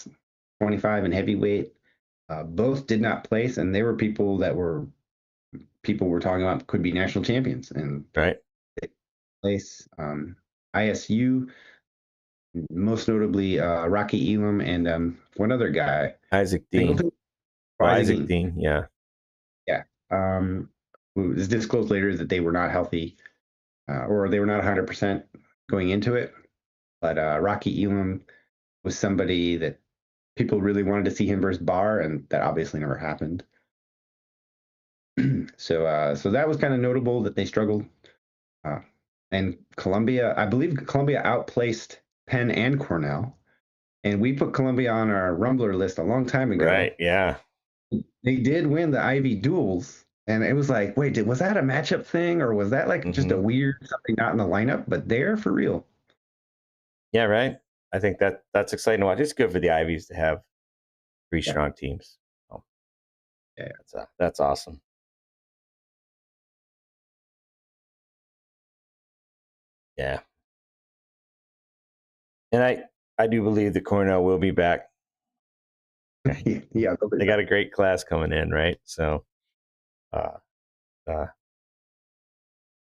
Speaker 2: 25 and heavyweight both did not place, and they were people were talking about could be national champions, and
Speaker 1: Right.
Speaker 2: they place. ISU, most notably Rocky Elam and one other guy,
Speaker 1: Isaac Dean.
Speaker 2: Singleton.
Speaker 1: Isaac Dean. Yeah.
Speaker 2: Yeah. It was disclosed later that they were not healthy, or they were not 100% going into it. But Rocky Elam was somebody that people really wanted to see him versus Barr, and that obviously never happened. So that was kind of notable that they struggled. And Columbia, I believe Columbia outplaced Penn and Cornell, and we put Columbia on our Rumbler list a long time ago.
Speaker 1: Right. Yeah.
Speaker 2: They did win the Ivy duels, and it was like, wait, was that a matchup thing, or was that like just a
Speaker 1: Hmm.
Speaker 2: weird something not in the lineup? But they're for real.
Speaker 1: Yeah. Right. I think that's exciting to watch. It's good for the Ivies to have three
Speaker 2: Yeah,
Speaker 1: strong teams. So
Speaker 2: yeah,
Speaker 1: that's awesome. Yeah. And I do believe that Cornell will be back.
Speaker 2: yeah. Yeah, they'll be
Speaker 1: They
Speaker 2: back.
Speaker 1: got a great class coming in, right? So, uh, uh,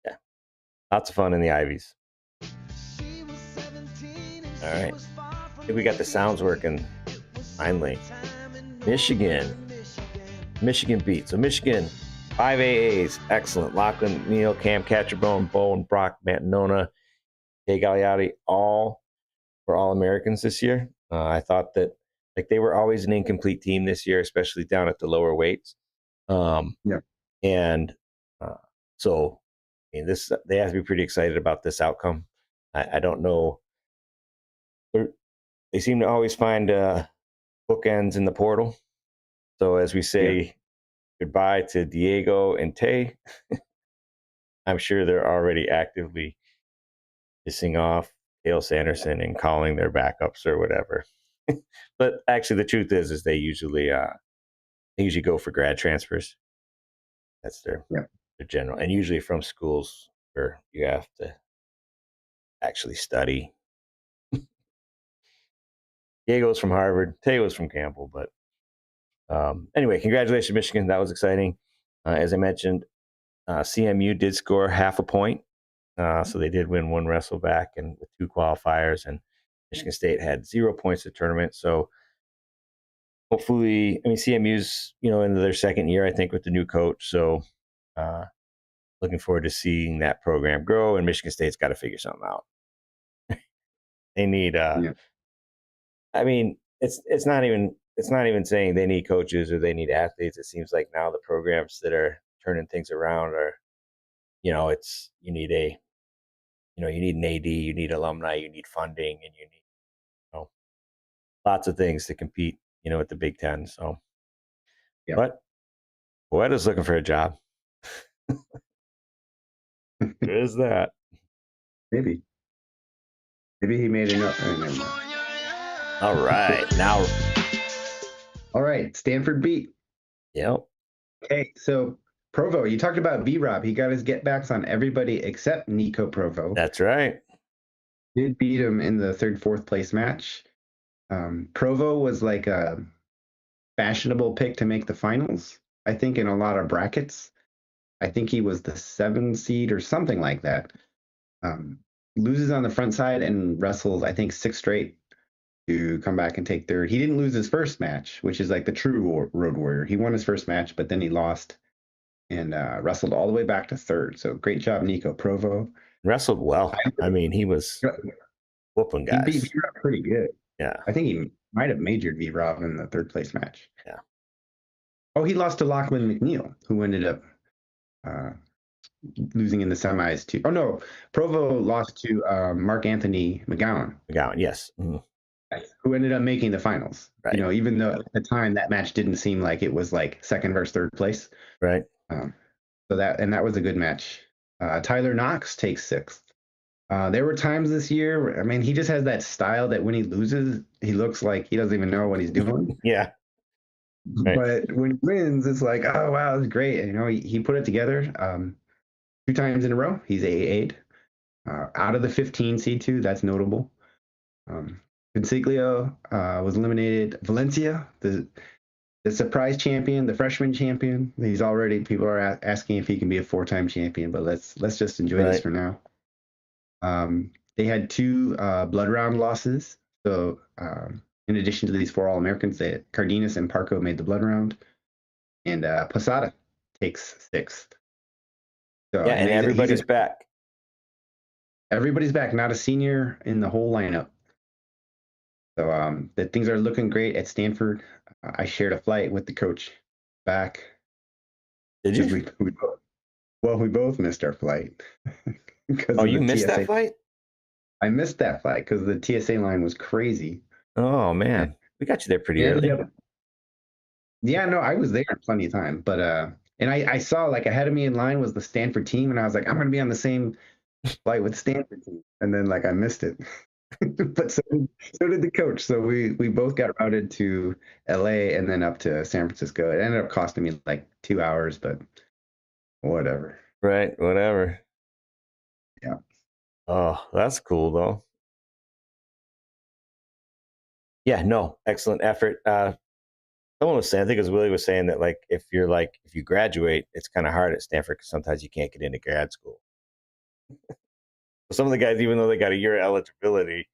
Speaker 1: yeah, lots of fun in the Ivies. All right, I think we got the sounds working finally. Michigan beat. So Michigan, 5 AAs, excellent. Lachlan, Neal, Cam Catcherbone, Bowen, Brock, Mantanona, Jay Gagliardi, all were All Americans this year. I thought that like they were always an incomplete team this year, especially down at the lower weights.
Speaker 2: Yeah,
Speaker 1: And uh, so, I mean, this they have to be pretty excited about this outcome. I don't know. They seem to always find bookends in the portal. So as we
Speaker 2: yeah,
Speaker 1: say goodbye to Diego and Tay, I'm sure they're already actively pissing off Hale Sanderson and calling their backups or whatever. But actually, the truth is they usually go for grad transfers. That's
Speaker 2: yeah,
Speaker 1: their general, and usually from schools where you have to actually study. Diego's from Harvard, Tay was from Campbell, but anyway, congratulations, Michigan. That was exciting. As I mentioned, CMU did score half a point, so they did win one wrestle back and with two qualifiers, and Michigan State had 0 points in the tournament. So hopefully, I mean, CMU's into their second year, I think, with the new coach. So uh, looking forward to seeing that program grow, and Michigan State's got to figure something out. They need
Speaker 2: yeah,
Speaker 1: I mean, it's not even saying they need coaches or they need athletes. It seems like now the programs that are turning things around are, it's you need an AD, you need alumni, you need funding, and you need know lots of things to compete, at the Big Ten. So,
Speaker 2: yeah.
Speaker 1: but Poeta's looking for a job. There is that.
Speaker 2: Maybe, maybe he made enough. Oh, never mind.
Speaker 1: All right, now,
Speaker 2: All right, Stanford beat.
Speaker 1: yep,
Speaker 2: Okay, so Provo, you talked about B-Rob. He got his get-backs on everybody except Nico Provo.
Speaker 1: that's right.
Speaker 2: Did beat him in the third, fourth place match. Provo was like a fashionable pick to make the finals, I think, in a lot of brackets. I think he was the 7 seed or something like that. Um, Loses on the front side and wrestles, I think, 6 straight to come back and take third. He didn't lose his first match, which is like the true road warrior. He won his first match, but then he lost and wrestled all the way back to third. So great job, Nico Provo.
Speaker 1: Wrestled well. I mean, he was whooping
Speaker 2: He beat
Speaker 1: guys.
Speaker 2: V-Rob pretty good.
Speaker 1: Yeah,
Speaker 2: I think he might have majored V-Rob in the third place match.
Speaker 1: yeah.
Speaker 2: Oh, he lost to Lachlan McNeil, who ended up uh, losing in the semis to. Oh no, Provo lost to Mark Anthony McGowan,
Speaker 1: McGowan, yes. Mhm.
Speaker 2: who ended up making the finals.
Speaker 1: Right,
Speaker 2: Even though at the time that match didn't seem like it was like second versus third place.
Speaker 1: right.
Speaker 2: Um, that was a good match. Tyler Knox takes sixth. There were times this year, I mean, he just has that style that when he loses, he looks like he doesn't even know what he's doing.
Speaker 1: Yeah, right,
Speaker 2: But when he wins, it's like, oh, wow, that's great. He put it together 2 times in a row. He's AA'd. Out of the 15 seed two, that's notable. Consiglio was eliminated. Valencia, the surprise champion, the freshman champion. People are asking if he can be a 4-time champion, but let's just enjoy this
Speaker 1: right.
Speaker 2: for now. They had 2 blood round losses. So in addition to these 4 All-Americans, Cardenas and Parco made the blood round, and Posada takes 6th. So,
Speaker 1: Yeah, and everybody's back.
Speaker 2: Everybody's back, not a senior in the whole lineup. So the things are looking great at Stanford. I shared a flight with the coach back.
Speaker 1: Did you?
Speaker 2: We both missed our flight.
Speaker 1: Oh, you missed that flight?
Speaker 2: I missed that flight because the TSA line was crazy.
Speaker 1: Oh
Speaker 2: And
Speaker 1: man, we got you there pretty
Speaker 2: it ended
Speaker 1: early.
Speaker 2: up, yeah, no, I was there plenty of time, but and I saw like ahead of me in line was the Stanford team, and I was like, I'm gonna be on the same flight with Stanford team, and then like I missed it. But so did the coach. So we both got routed to LA and then up to San Francisco. It ended up costing me like 2 hours, but whatever.
Speaker 1: Right, whatever.
Speaker 2: Yeah.
Speaker 1: Oh, that's cool though. Yeah, no, excellent effort. Someone was saying, I think it was Willie was saying that like if you graduate, it's kind of hard at Stanford because sometimes you can't get into grad school. Some of the guys, even though they got a year of eligibility,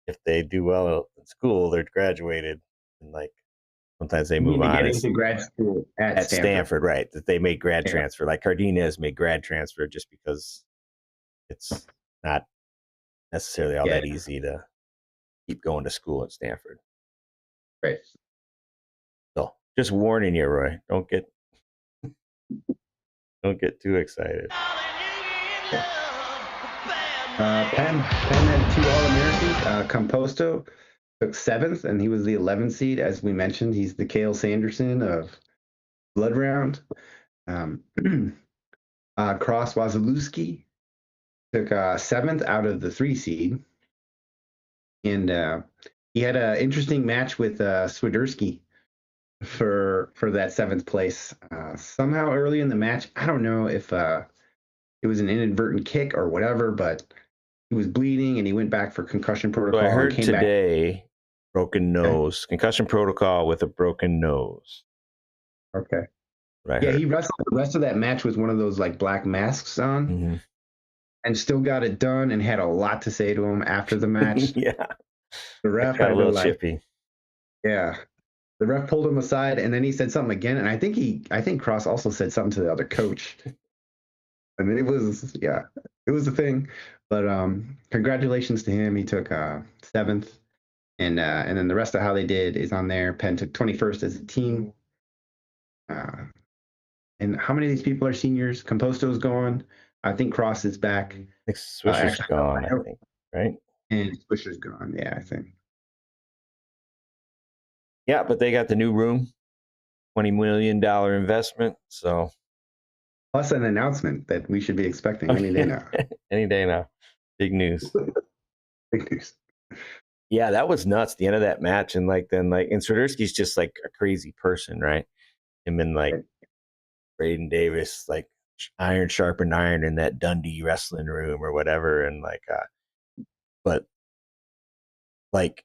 Speaker 1: if they do well in school, they're graduated, and like sometimes they
Speaker 2: You
Speaker 1: move
Speaker 2: mean to
Speaker 1: on
Speaker 2: get
Speaker 1: as
Speaker 2: into grad school at
Speaker 1: at
Speaker 2: Stanford?
Speaker 1: Stanford, right? That they made grad
Speaker 2: Yeah.
Speaker 1: transfer. Like Cardenas made grad transfer just because it's not necessarily all
Speaker 2: Yeah.
Speaker 1: that easy to keep going to school at Stanford.
Speaker 2: Right.
Speaker 1: So just warning you, Roy, don't get too excited.
Speaker 2: Yeah. Penn had two All-Americans. Composto took seventh, and he was the 11th seed, as we mentioned. He's the Cale Sanderson of Blood Round. Um, Cross Wasilewski took seventh out of the three seed, and he had an interesting match with Swiderski for that seventh place. Somehow early in the match, I don't know if it was an inadvertent kick or whatever, but he was bleeding and he went back for concussion
Speaker 1: So I
Speaker 2: protocol and
Speaker 1: heard
Speaker 2: came back.
Speaker 1: today broken
Speaker 2: Okay.
Speaker 1: nose, concussion protocol with a broken nose.
Speaker 2: Okay.
Speaker 1: What I
Speaker 2: Yeah,
Speaker 1: heard.
Speaker 2: he wrestled the rest of that match with one of those like black masks on
Speaker 1: Mm-hmm.
Speaker 2: and still got it done and had a lot to say to him after the match.
Speaker 1: Yeah,
Speaker 2: The ref
Speaker 1: got a
Speaker 2: had to
Speaker 1: little
Speaker 2: like,
Speaker 1: chippy.
Speaker 2: yeah. The ref pulled him aside and then he said something again. And I think Cross also said something to the other coach. I mean, yeah, it was a thing. But congratulations to him. He took seventh. And then the rest of how they did is on there. Penn took 21st as a team. Uh, and how many of these people are seniors? Composto's gone. I think Cross is back.
Speaker 1: I think Swisher's
Speaker 2: Actually,
Speaker 1: gone, I think, right?
Speaker 2: and Swisher's gone. Yeah, I think.
Speaker 1: Yeah, but they got the new room, $20 million investment. So
Speaker 2: Plus an announcement that we should be expecting any day now.
Speaker 1: any day now. Big news.
Speaker 2: Big news.
Speaker 1: Yeah, that was nuts. The end of that match, and like then like and Swiderski's just like a crazy person, right? Him and like Braden Davis, like iron sharpened iron in that Dundee wrestling room or whatever, and like, but like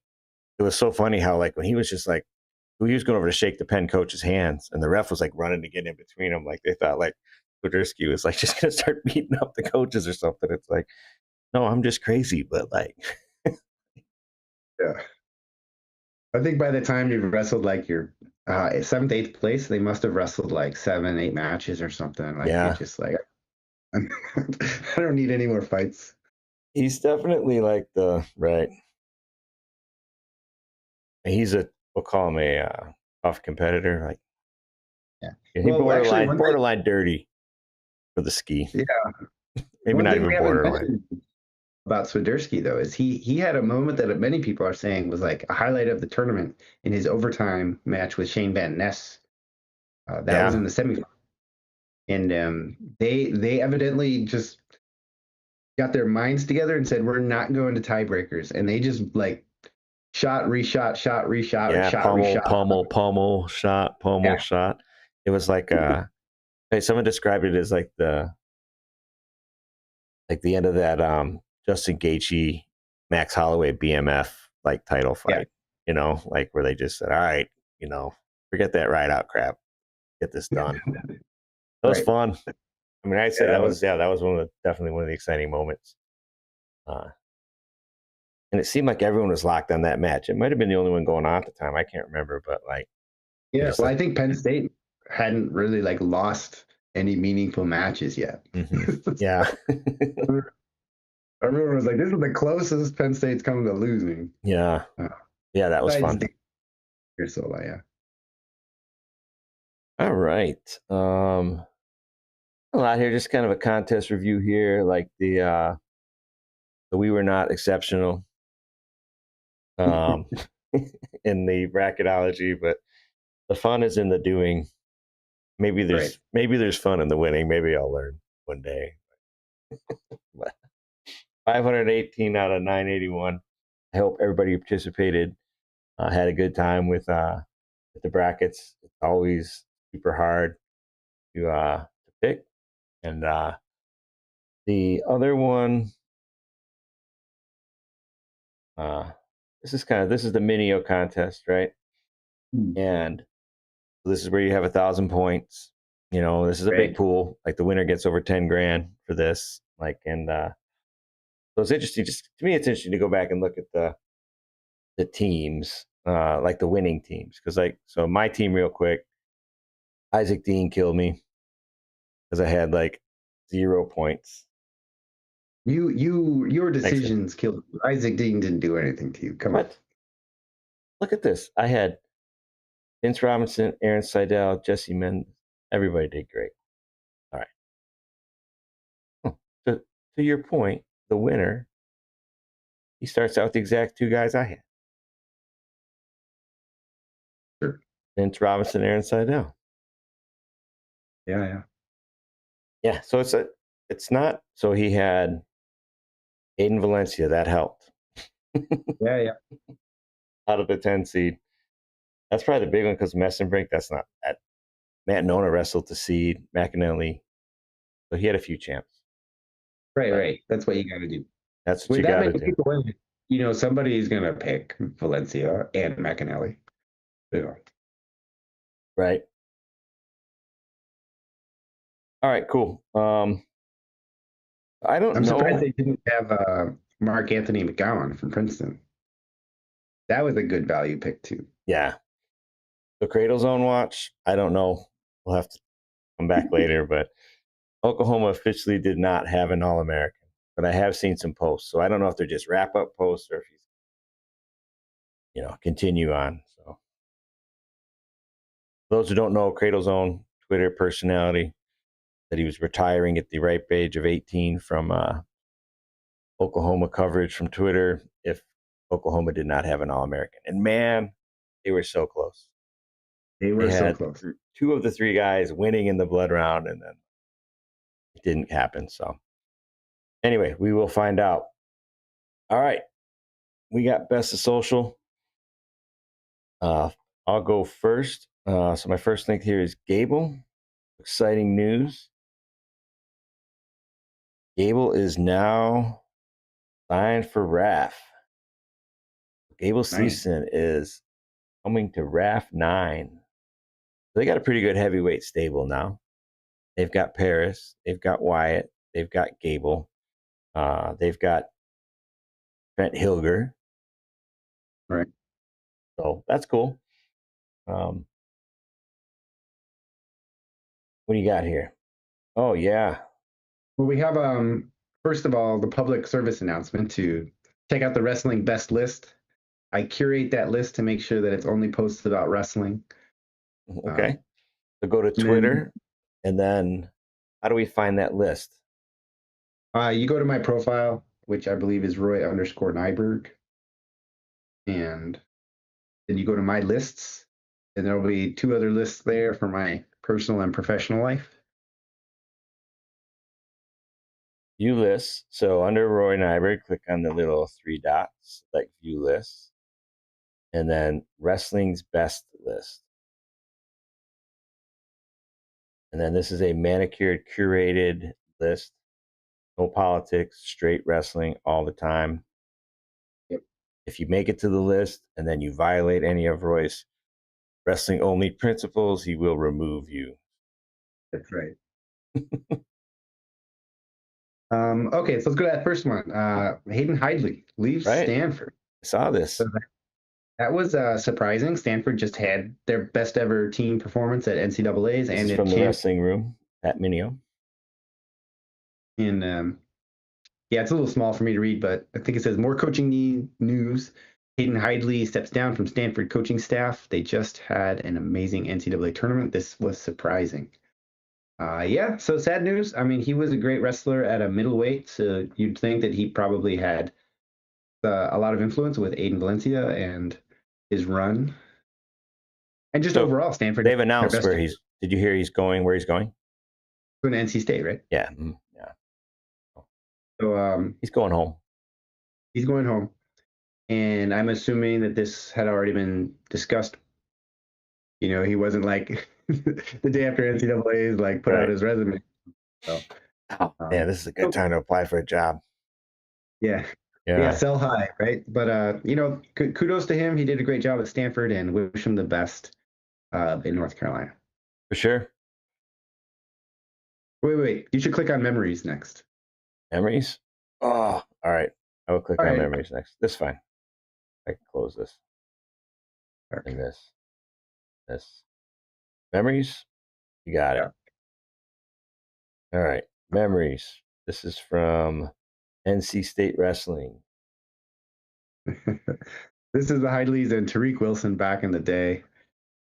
Speaker 1: it was so funny how like when he was just like he was going over to shake the Penn coach's hands, and the ref was like running to get in between them, like they thought like Swiderski was like just gonna start beating up the coaches or something. It's like, no, I'm just crazy, but like,
Speaker 2: Yeah. I think by the time you've wrestled like your seventh, eighth place, they must have wrestled like 7, 8 matches or something. Like you're
Speaker 1: yeah,
Speaker 2: just like, I don't need any more fights.
Speaker 1: he's definitely like the right. He's a we'll call him a tough competitor. Like
Speaker 2: Yeah.
Speaker 1: he
Speaker 2: Well, actually,
Speaker 1: borderline dirty for the ski.
Speaker 2: yeah,
Speaker 1: Maybe
Speaker 2: one
Speaker 1: not
Speaker 2: thing
Speaker 1: even
Speaker 2: we haven't
Speaker 1: borderline.
Speaker 2: mentioned about Swiderski though is he had a moment that many people are saying was like a highlight of the tournament in his overtime match with Shane Van Ness. That was
Speaker 1: Yeah,
Speaker 2: in the semifinal, and they evidently just got their minds together and said we're not going to tiebreakers, and they just like shot, reshot, shot, reshot,
Speaker 1: yeah.
Speaker 2: shot, reshot.
Speaker 1: Pummel,
Speaker 2: Yeah,
Speaker 1: shot. It was like hey, someone described it as like the end of that Justin Gaethje Max Holloway BMF like title
Speaker 2: yeah,
Speaker 1: fight. You know, like where they just said, all right, you know, forget that ride out crap, get this done. That was
Speaker 2: right.
Speaker 1: fun. I mean, I'd
Speaker 2: Yeah,
Speaker 1: say
Speaker 2: that was.
Speaker 1: that was definitely one of the exciting moments. Uh, and it seemed like everyone was locked on that match. It might have been the only one going on at the time. I can't remember, but like, I
Speaker 2: Yeah,
Speaker 1: just
Speaker 2: well,
Speaker 1: like,
Speaker 2: I think Penn State hadn't really like lost any meaningful matches yet.
Speaker 1: mm-hmm. Yeah,
Speaker 2: Everyone was like, "This is the closest Penn State's come to losing."
Speaker 1: yeah,
Speaker 2: Uh,
Speaker 1: yeah. That was
Speaker 2: besides
Speaker 1: fun.
Speaker 2: the Sola, yeah.
Speaker 1: All right. A lot here, just kind of a contest review here. Like the we were not exceptional. Um, in the bracketology, but the fun is in the doing.
Speaker 2: Right.
Speaker 1: Maybe there's fun in the winning. Maybe I'll learn one day. But 518 out of 981. I hope everybody who participated had a good time with the brackets. It's always super hard to pick. And the other one, uh, this is the Minio contest, right?
Speaker 2: Hmm.
Speaker 1: And this is where you have 1,000 points. This is a big
Speaker 2: Right.
Speaker 1: pool. Like the winner gets over 10 grand for this. So it's interesting. Just to me, it's interesting to go back and look at the teams, like the winning teams, because so my team, real quick, Isaac Dean killed me because I had like 0 points.
Speaker 2: Your
Speaker 1: Thanks.
Speaker 2: decisions killed you. Isaac Dean didn't do anything to you. Come on.
Speaker 1: What? Look at this. I had Vince Robinson, Aaron Seidel, Jesse Mendez. Everybody did great. All right. To your point, the winner, he starts out with the exact two guys I had:
Speaker 2: Sure.
Speaker 1: Vince Robinson, Aaron Seidel.
Speaker 2: Yeah, yeah.
Speaker 1: Yeah. So it's not. So he had Aiden Valencia. That helped
Speaker 2: Yeah, yeah.
Speaker 1: out of the 10 seed. That's probably the big one because Messenbrink. That's not that. Matt Nona wrestled to seed McAnally, so he had a few champs.
Speaker 2: Right,
Speaker 1: But
Speaker 2: right. That's what you got to do.
Speaker 1: that's what
Speaker 2: With
Speaker 1: you
Speaker 2: that
Speaker 1: got to
Speaker 2: many
Speaker 1: do,
Speaker 2: people in it, somebody's going to pick Valencia and McAnally. Yeah.
Speaker 1: right? All right, cool. I don't
Speaker 2: I'm surprised
Speaker 1: know.
Speaker 2: they didn't have Mark Anthony McGowan from Princeton. That was a good value pick, too.
Speaker 1: Yeah, the Cradle Zone watch. I don't know. We'll have to come back later, but Oklahoma officially did not have an All American, but I have seen some posts, so I don't know if they're just wrap up posts or if he's continue on. So those who don't know, Cradle Zone Twitter personality that he was retiring at the ripe age of 18 from Oklahoma coverage from Twitter if Oklahoma did not have an All American. And man, they were so close.
Speaker 2: They
Speaker 1: They
Speaker 2: were so
Speaker 1: had
Speaker 2: close.
Speaker 1: two of the three guys winning in the blood round, and then it didn't happen. So anyway, we will find out. All right, we got best of social. Uh, I'll go first. So my first link here is Gable. Exciting news. Gable is now signed for RAF. Gable
Speaker 2: Nice.
Speaker 1: Stevenson is coming to RAF 9. They got a pretty good heavyweight stable now. They've got Paris, they've got Wyatt, they've got Gable, they've got Trent Hilger.
Speaker 2: Right.
Speaker 1: So that's cool. Um, what do you got here? Oh yeah,
Speaker 2: Well, we have, first of all, the public service announcement to check out the Wrestling Best List. I curate that list to make sure that it's only posted about wrestling.
Speaker 1: okay. So go to
Speaker 2: And then
Speaker 1: Twitter, and then how do we find that list?
Speaker 2: you go to my profile, which I believe is Roy_Nyberg, and then you go to my lists, and there will be two other lists there for my personal and professional life.
Speaker 1: View lists. So under Roy Nyberg, click on the little three dots, like view lists, and then wrestling's best list. And then this is a manicured, curated list. No politics, straight wrestling all the time.
Speaker 2: Yep,
Speaker 1: If you make it to the list and then you violate any of Roy's wrestling only principles, he will remove you.
Speaker 2: that's right. Okay, so let's go to that first one. Hayden Hidley leaves
Speaker 1: Right?
Speaker 2: Stanford.
Speaker 1: I saw
Speaker 2: So
Speaker 1: this.
Speaker 2: that was surprising. Stanford just had their best ever team performance at NCAA's
Speaker 1: This
Speaker 2: and
Speaker 1: is
Speaker 2: at
Speaker 1: from the
Speaker 2: champ.
Speaker 1: wrestling room at Minio.
Speaker 2: And yeah, it's a little small for me to read, but I think it says more coaching news. Hayden Hidley steps down from Stanford coaching staff. They just had an amazing NCAA tournament. This was surprising. Yeah, so sad news. I mean, he was a great wrestler at a middleweight, so you'd think that he probably had a lot of influence with Aiden Valencia and his run, and just
Speaker 1: So
Speaker 2: overall, Stanford is
Speaker 1: they've
Speaker 2: their
Speaker 1: announced
Speaker 2: best
Speaker 1: where he's. Did you hear he's going? Where he's going?
Speaker 2: to an NC State, right?
Speaker 1: Yeah, yeah.
Speaker 2: So
Speaker 1: He's going home.
Speaker 2: he's going home, and I'm assuming that this had already been discussed. He wasn't like the day after NCAA's like put out
Speaker 1: Right.
Speaker 2: his resume. So,
Speaker 1: Oh man, this is a good time to apply for a job.
Speaker 2: yeah, yeah,
Speaker 1: Yeah,
Speaker 2: sell high, right? But kudos to him. He did a great job at Stanford, and wish him the best in North Carolina.
Speaker 1: for sure.
Speaker 2: Wait. You should click on memories next.
Speaker 1: Memories. Oh, all right. I will click
Speaker 2: All
Speaker 1: on
Speaker 2: right.
Speaker 1: memories next. That's fine. I can close this and
Speaker 2: Okay.
Speaker 1: this. Memories. You got it.
Speaker 2: Yeah.
Speaker 1: All right. Memories. This is from NC State Wrestling.
Speaker 2: This is the Heidleys and Tariq Wilson back in the day,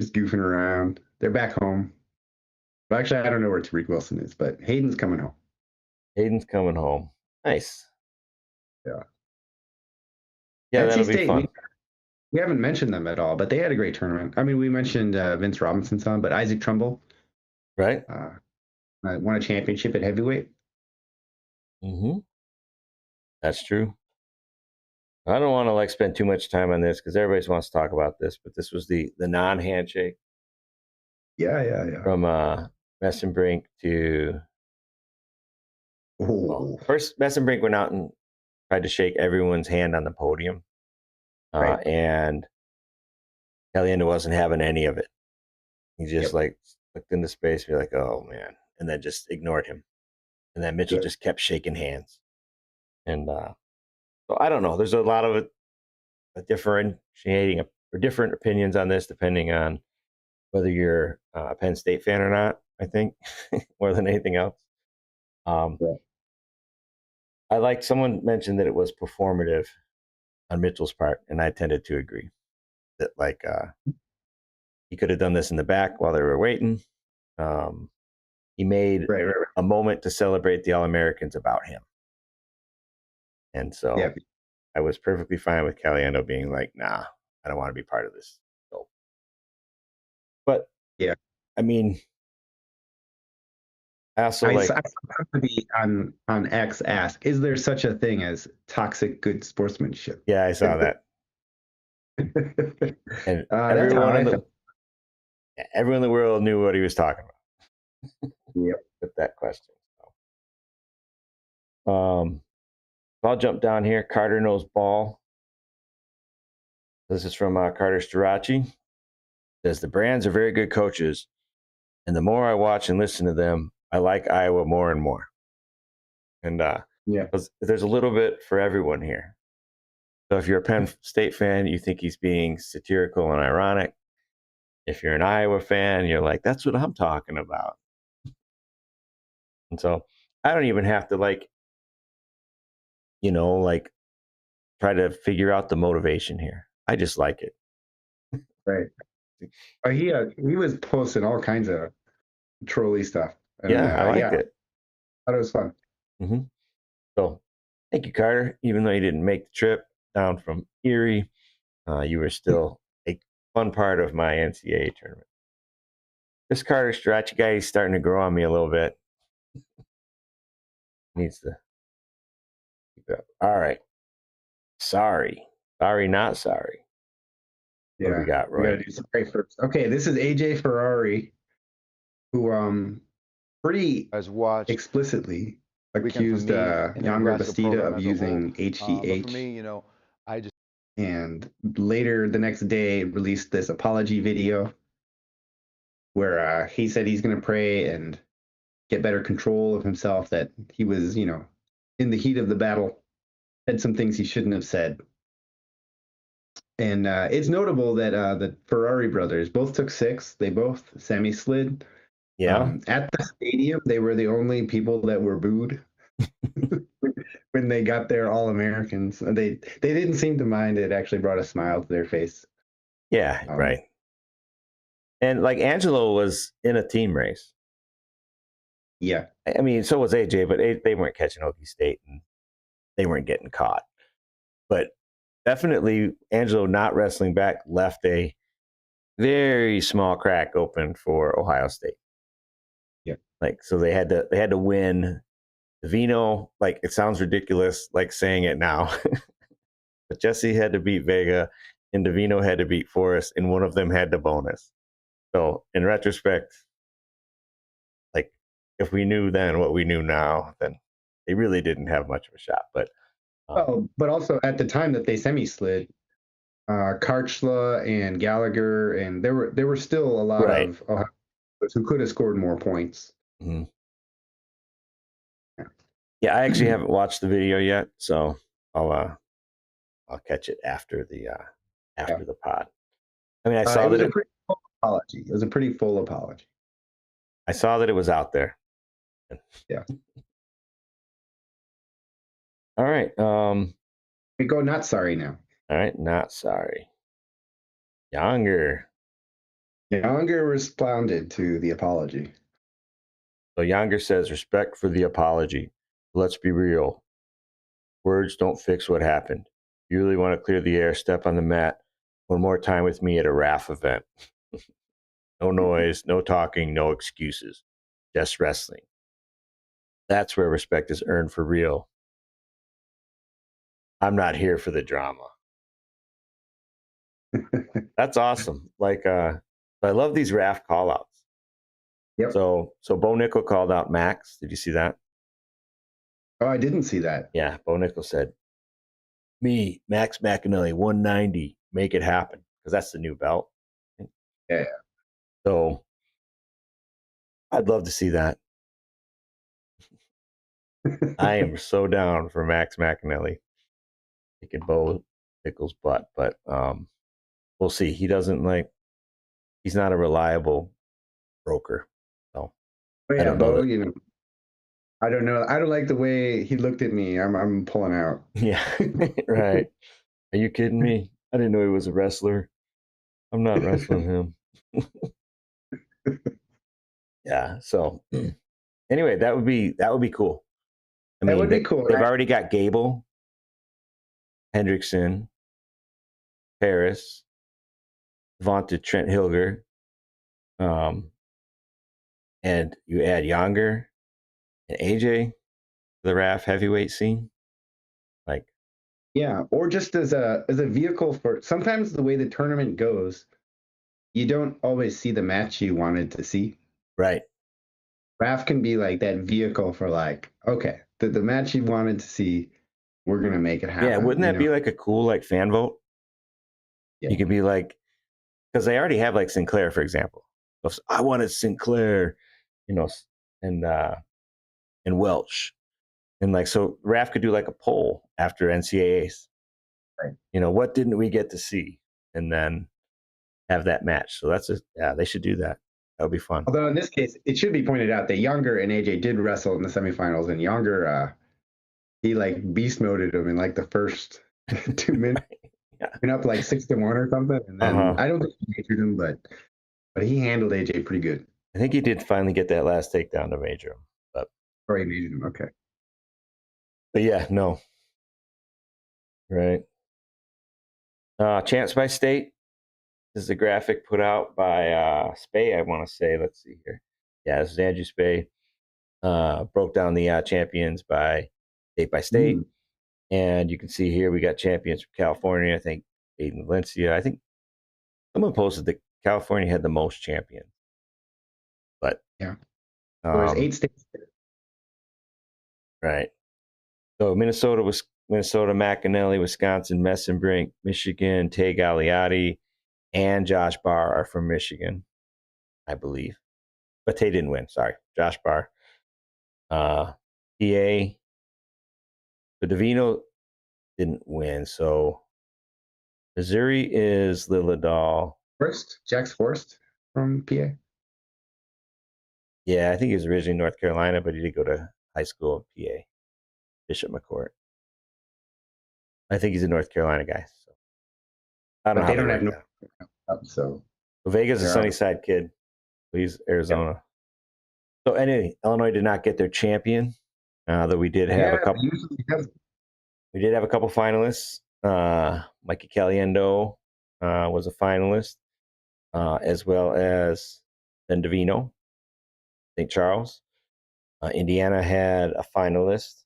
Speaker 2: just goofing around. They're back home. Well, actually, I don't know where Tariq Wilson is, but Hayden's coming home.
Speaker 1: Hayden's coming home. Nice.
Speaker 2: Yeah.
Speaker 1: Yeah,
Speaker 2: NC
Speaker 1: that'll be
Speaker 2: State,
Speaker 1: fun.
Speaker 2: we haven't mentioned them at all, but they had a great tournament. I mean, we mentioned Vince Robinson's son, but Isaac Trumbull
Speaker 1: Right?
Speaker 2: won a championship at heavyweight.
Speaker 1: Mm-hmm. That's true. I don't want to like spend too much time on this because everybody wants to talk about this, but this was the non-handshake
Speaker 2: Yeah.
Speaker 1: from Messenbrink to
Speaker 2: Oh,
Speaker 1: first Messenbrink went out and tried to shake everyone's hand on the podium,
Speaker 2: right.
Speaker 1: and Caliendo wasn't having any of it. He just
Speaker 2: Yep.
Speaker 1: like looked into space, be like, "Oh man," and then just ignored him. And then Mitchell
Speaker 2: Yep.
Speaker 1: just kept shaking hands, and so I don't know. There's a lot of differentiating or different opinions on this, depending on whether you're a Penn State fan or not. I think more than anything else. Um,
Speaker 2: Yeah.
Speaker 1: I like someone mentioned that it was performative on Mitchell's part, and I tended to agree that like he could have done this in the back while they were waiting. Um, he made
Speaker 2: Right.
Speaker 1: a moment to celebrate the All Americans about him, and
Speaker 2: Yeah.
Speaker 1: so I was perfectly fine with Caliendo being like, "Nah, I don't want to be part of this." So, but
Speaker 2: Yeah.
Speaker 1: I mean, I also
Speaker 2: I
Speaker 1: like,
Speaker 2: saw somebody on X ask, "Is there such a thing as toxic good sportsmanship?"
Speaker 1: yeah, I saw that, and
Speaker 2: That's how I felt.
Speaker 1: everyone in the world knew what he was talking about
Speaker 2: Yep.
Speaker 1: with that question. So, I'll jump down here. Carter knows ball. This is from Carter Strachey. Says the Brands are very good coaches, and the more I watch and listen to them, I like Iowa more and more. And
Speaker 2: Yeah.
Speaker 1: there's a little bit for everyone here. So if you're a Penn State fan, you think he's being satirical and ironic. If you're an Iowa fan, you're like, that's what I'm talking about. And so I don't even have to like try to figure out the motivation here. I just like it.
Speaker 2: Right. He was posting all kinds of trolly stuff, and
Speaker 1: Yeah, I liked
Speaker 2: yeah,
Speaker 1: it.
Speaker 2: thought it was fun.
Speaker 1: Mm-hmm. So thank you, Carter. Even though you didn't make the trip down from Erie, you were still a fun part of my NCAA tournament. This Carter Strachey guy is starting to grow on me a little bit. Needs to keep it up. All right. Sorry, not sorry. What do we
Speaker 2: Yeah,
Speaker 1: got,
Speaker 2: we got
Speaker 1: Roy?
Speaker 2: to do some right first. Okay, this is AJ Ferrari, who pretty
Speaker 3: Guys watched
Speaker 2: explicitly
Speaker 3: Weekend for
Speaker 2: accused
Speaker 3: Me in the
Speaker 2: Yonder
Speaker 3: Nebraska
Speaker 2: Bastida
Speaker 3: program
Speaker 2: of
Speaker 3: as a whole.
Speaker 2: using
Speaker 3: But for
Speaker 2: HGH,
Speaker 3: me, I just
Speaker 2: and later the next day released this apology video where he said he's going to pray and get better control of himself, that he was, in the heat of the battle, said some things he shouldn't have said. And it's notable that the Ferrari brothers both took six. They both semi-slid.
Speaker 1: Yeah.
Speaker 2: At the stadium, they were the only people that were booed when they got their All-Americans. They didn't seem to mind. It actually brought a smile to their face.
Speaker 1: Yeah, right. And like Angelo was in a team race.
Speaker 2: Yeah.
Speaker 1: I mean, so was AJ, but they weren't catching Okie State and they weren't getting caught. But definitely Angelo not wrestling back left a very small crack open for Ohio State.
Speaker 2: Yeah.
Speaker 1: Like, so they had to win. Vino, like, it sounds ridiculous, like saying it now, but Jesse had to beat Vega, and Davino had to beat Forrest, and one of them had the bonus. So in retrospect, like, if we knew then what we knew now, then they really didn't have much of a shot. But
Speaker 2: Oh, but also at the time that they semi-slid, Karchla and Gallagher, and there were still a lot
Speaker 1: right.
Speaker 2: of Ohio players who could have scored more points.
Speaker 1: Mhm.
Speaker 2: Yeah.
Speaker 1: Yeah, I actually haven't watched the video yet, so I'll catch it after the
Speaker 2: Yeah.
Speaker 1: pod. I mean, I saw
Speaker 2: It was
Speaker 1: that
Speaker 2: a pretty full apology. It was a pretty full apology.
Speaker 1: I saw that it was out there.
Speaker 2: Yeah.
Speaker 1: All right.
Speaker 2: We go not sorry now.
Speaker 1: All right, not sorry. Younger.
Speaker 2: Younger responded to the apology.
Speaker 1: So Younger says, respect for the apology. Let's be real. Words don't fix what happened. You really want to clear the air, step on the mat one more time with me at a RAF event. No noise, no talking, no excuses. Just wrestling. That's where respect is earned for real. I'm not here for the drama. That's awesome. Like, I love these RAF call outs.
Speaker 2: Yep.
Speaker 1: So Bo Nickel called out Max. Did you see that?
Speaker 2: Oh, I didn't see that.
Speaker 1: Yeah, Bo Nickel said, me, Max McAnally, 190, make it happen. Because that's the new belt.
Speaker 2: Yeah.
Speaker 1: So I'd love to see that. I am so down for Max McAnally kicking Bo Nickel's butt, but we'll see. He's not a reliable broker. So
Speaker 2: But
Speaker 1: I
Speaker 2: yeah,
Speaker 1: don't know
Speaker 2: Bo,
Speaker 1: that.
Speaker 2: I don't know. I don't like the way he looked at me. I'm pulling out.
Speaker 1: Yeah, right. Are you kidding me? I didn't know he was a wrestler. I'm not wrestling him. Yeah. So anyway, that would be cool. I
Speaker 2: That
Speaker 1: mean,
Speaker 2: would be cool.
Speaker 1: they've already got Gable, Hendrickson, Paris, vaunted Trent Hilger, and you add Younger and AJ to the RAF heavyweight scene. Like,
Speaker 2: Yeah, or just as a vehicle for sometimes the way the tournament goes, you don't always see the match you wanted to see.
Speaker 1: right.
Speaker 2: RAF can be like that vehicle for like, okay, the match you wanted to see, we're gonna make it
Speaker 1: Yeah,
Speaker 2: happen.
Speaker 1: wouldn't that be like a cool like fan vote?
Speaker 2: Yeah.
Speaker 1: You could be like, because they already have like Sinclair, for example. If I wanted Sinclair, you know, and Welch, and like so, RAF could do like a poll after NCAAs.
Speaker 2: Right.
Speaker 1: What didn't we get to see, and then have that match. So they should do that. That would be fun.
Speaker 2: Although in this case, it should be pointed out that Younger and AJ did wrestle in the semifinals, and Younger he like beast moded him in like the first 2 minutes.
Speaker 1: Yeah.
Speaker 2: Went up like 6-1 or something, and then I don't think he injured him, but he handled AJ pretty good.
Speaker 1: I think he did finally get that last takedown to major him, but
Speaker 2: Or he injured him. Okay.
Speaker 1: but yeah, no, right. Champs by state. This is a graphic put out by Spay. I want to say. Let's see here. Yeah, this is Andrew Spay. Broke down the champions by state, and you can see here we got champions from California. I think Aiden Valencia. I think someone posted that California had the most champions, but
Speaker 2: yeah, there's 8 states.
Speaker 1: Right. So Minnesota, McAnally, Wisconsin, Messenbrink, Michigan, Tay Galliotti, and Josh Barr are from Michigan, I believe. But Tay didn't win. Sorry, Josh Barr. PA. But Davino didn't win. So Missouri is Lilladal.
Speaker 2: Jack's Forrest from PA.
Speaker 1: Yeah, I think he was originally North Carolina, but he did go to high school in PA, Bishop McCourt. I think he's a North Carolina guy. So I don't know
Speaker 2: But
Speaker 1: how
Speaker 2: they don't have
Speaker 1: work
Speaker 2: no up, so
Speaker 1: Vega's a Sunnyside kid. He's Arizona.
Speaker 2: Yeah.
Speaker 1: So anyway, Illinois did not get their champion. Though we did have a couple. We did have a couple finalists. Mikey Caliendo was a finalist, as well as Ben Davino, St. Charles. Indiana had a finalist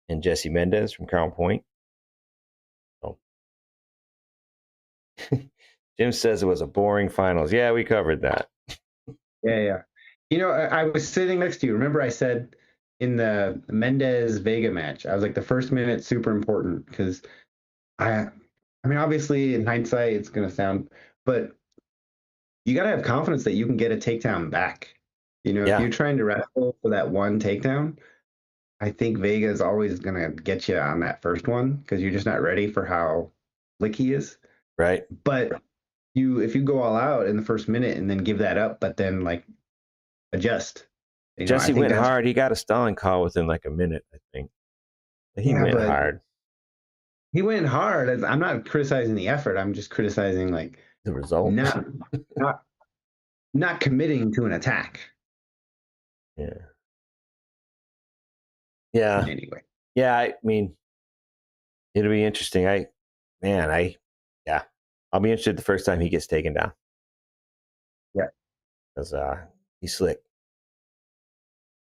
Speaker 1: in Jesse Mendez from Crown Point. So. Jim says it was a boring finals. Yeah, we covered that.
Speaker 2: Yeah. You know, I was sitting next to you. Remember, I said in the Mendez Vega match, I was like, the first minute super important because I mean, obviously in hindsight, it's gonna sound, but you gotta have confidence that you can get a takedown back. You know, if
Speaker 1: Yeah,
Speaker 2: you're trying to wrestle for that one takedown, I think Vega is always gonna get you on that first one because you're just not ready for how slick he is.
Speaker 1: right.
Speaker 2: But if you go all out in the first minute and then give that up, but then like adjust, I
Speaker 1: Jesse
Speaker 2: think
Speaker 1: went
Speaker 2: that's
Speaker 1: hard. He got a stalling call within like a minute, I think. He
Speaker 2: yeah.
Speaker 1: went
Speaker 2: But
Speaker 1: hard.
Speaker 2: he went hard. I'm not criticizing the effort. I'm just criticizing like
Speaker 1: The result.
Speaker 2: not not not committing to an attack.
Speaker 1: Yeah. Yeah.
Speaker 2: Anyway,
Speaker 1: Yeah. I mean, it'll be interesting. Yeah. I'll be interested the first time he gets taken down
Speaker 2: yeah.
Speaker 1: because he's slick.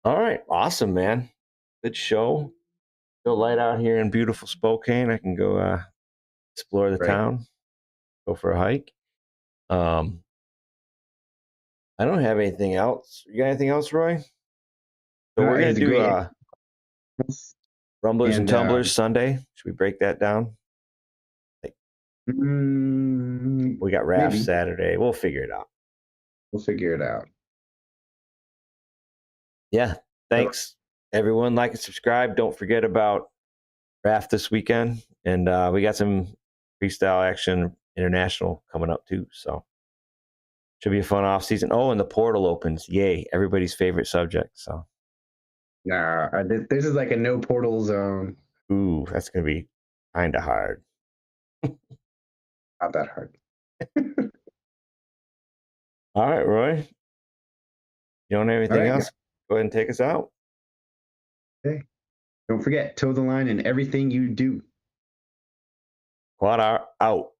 Speaker 1: All right. Awesome, man. Good show. Still light out here in beautiful Spokane. I can go explore the
Speaker 2: Right.
Speaker 1: town, go for a hike. Um, I don't have anything else. You got anything else, Roy? So we're
Speaker 2: It
Speaker 1: gonna
Speaker 2: was a
Speaker 1: do
Speaker 2: great
Speaker 1: Rumblers and
Speaker 2: and
Speaker 1: Tumblers Sunday. Should we break that down? Like, we got RAF
Speaker 2: maybe
Speaker 1: Saturday. We'll figure it out.
Speaker 2: we'll figure it out.
Speaker 1: Yeah.
Speaker 2: So,
Speaker 1: Thanks, everyone. Like and subscribe. Don't forget about RAF this weekend. And we got some freestyle action international coming up too. So should be a fun off season. Oh, and the portal opens. Yay. Everybody's favorite subject. So
Speaker 2: nah, this is like a no portal zone.
Speaker 1: ooh, that's gonna be kind of hard.
Speaker 2: Not that hard.
Speaker 1: All right, Roy. You don't have
Speaker 2: All
Speaker 1: anything
Speaker 2: right,
Speaker 1: else? Go ahead and take us out.
Speaker 2: okay. Don't forget, toe the line in everything you do.
Speaker 1: QuadR out.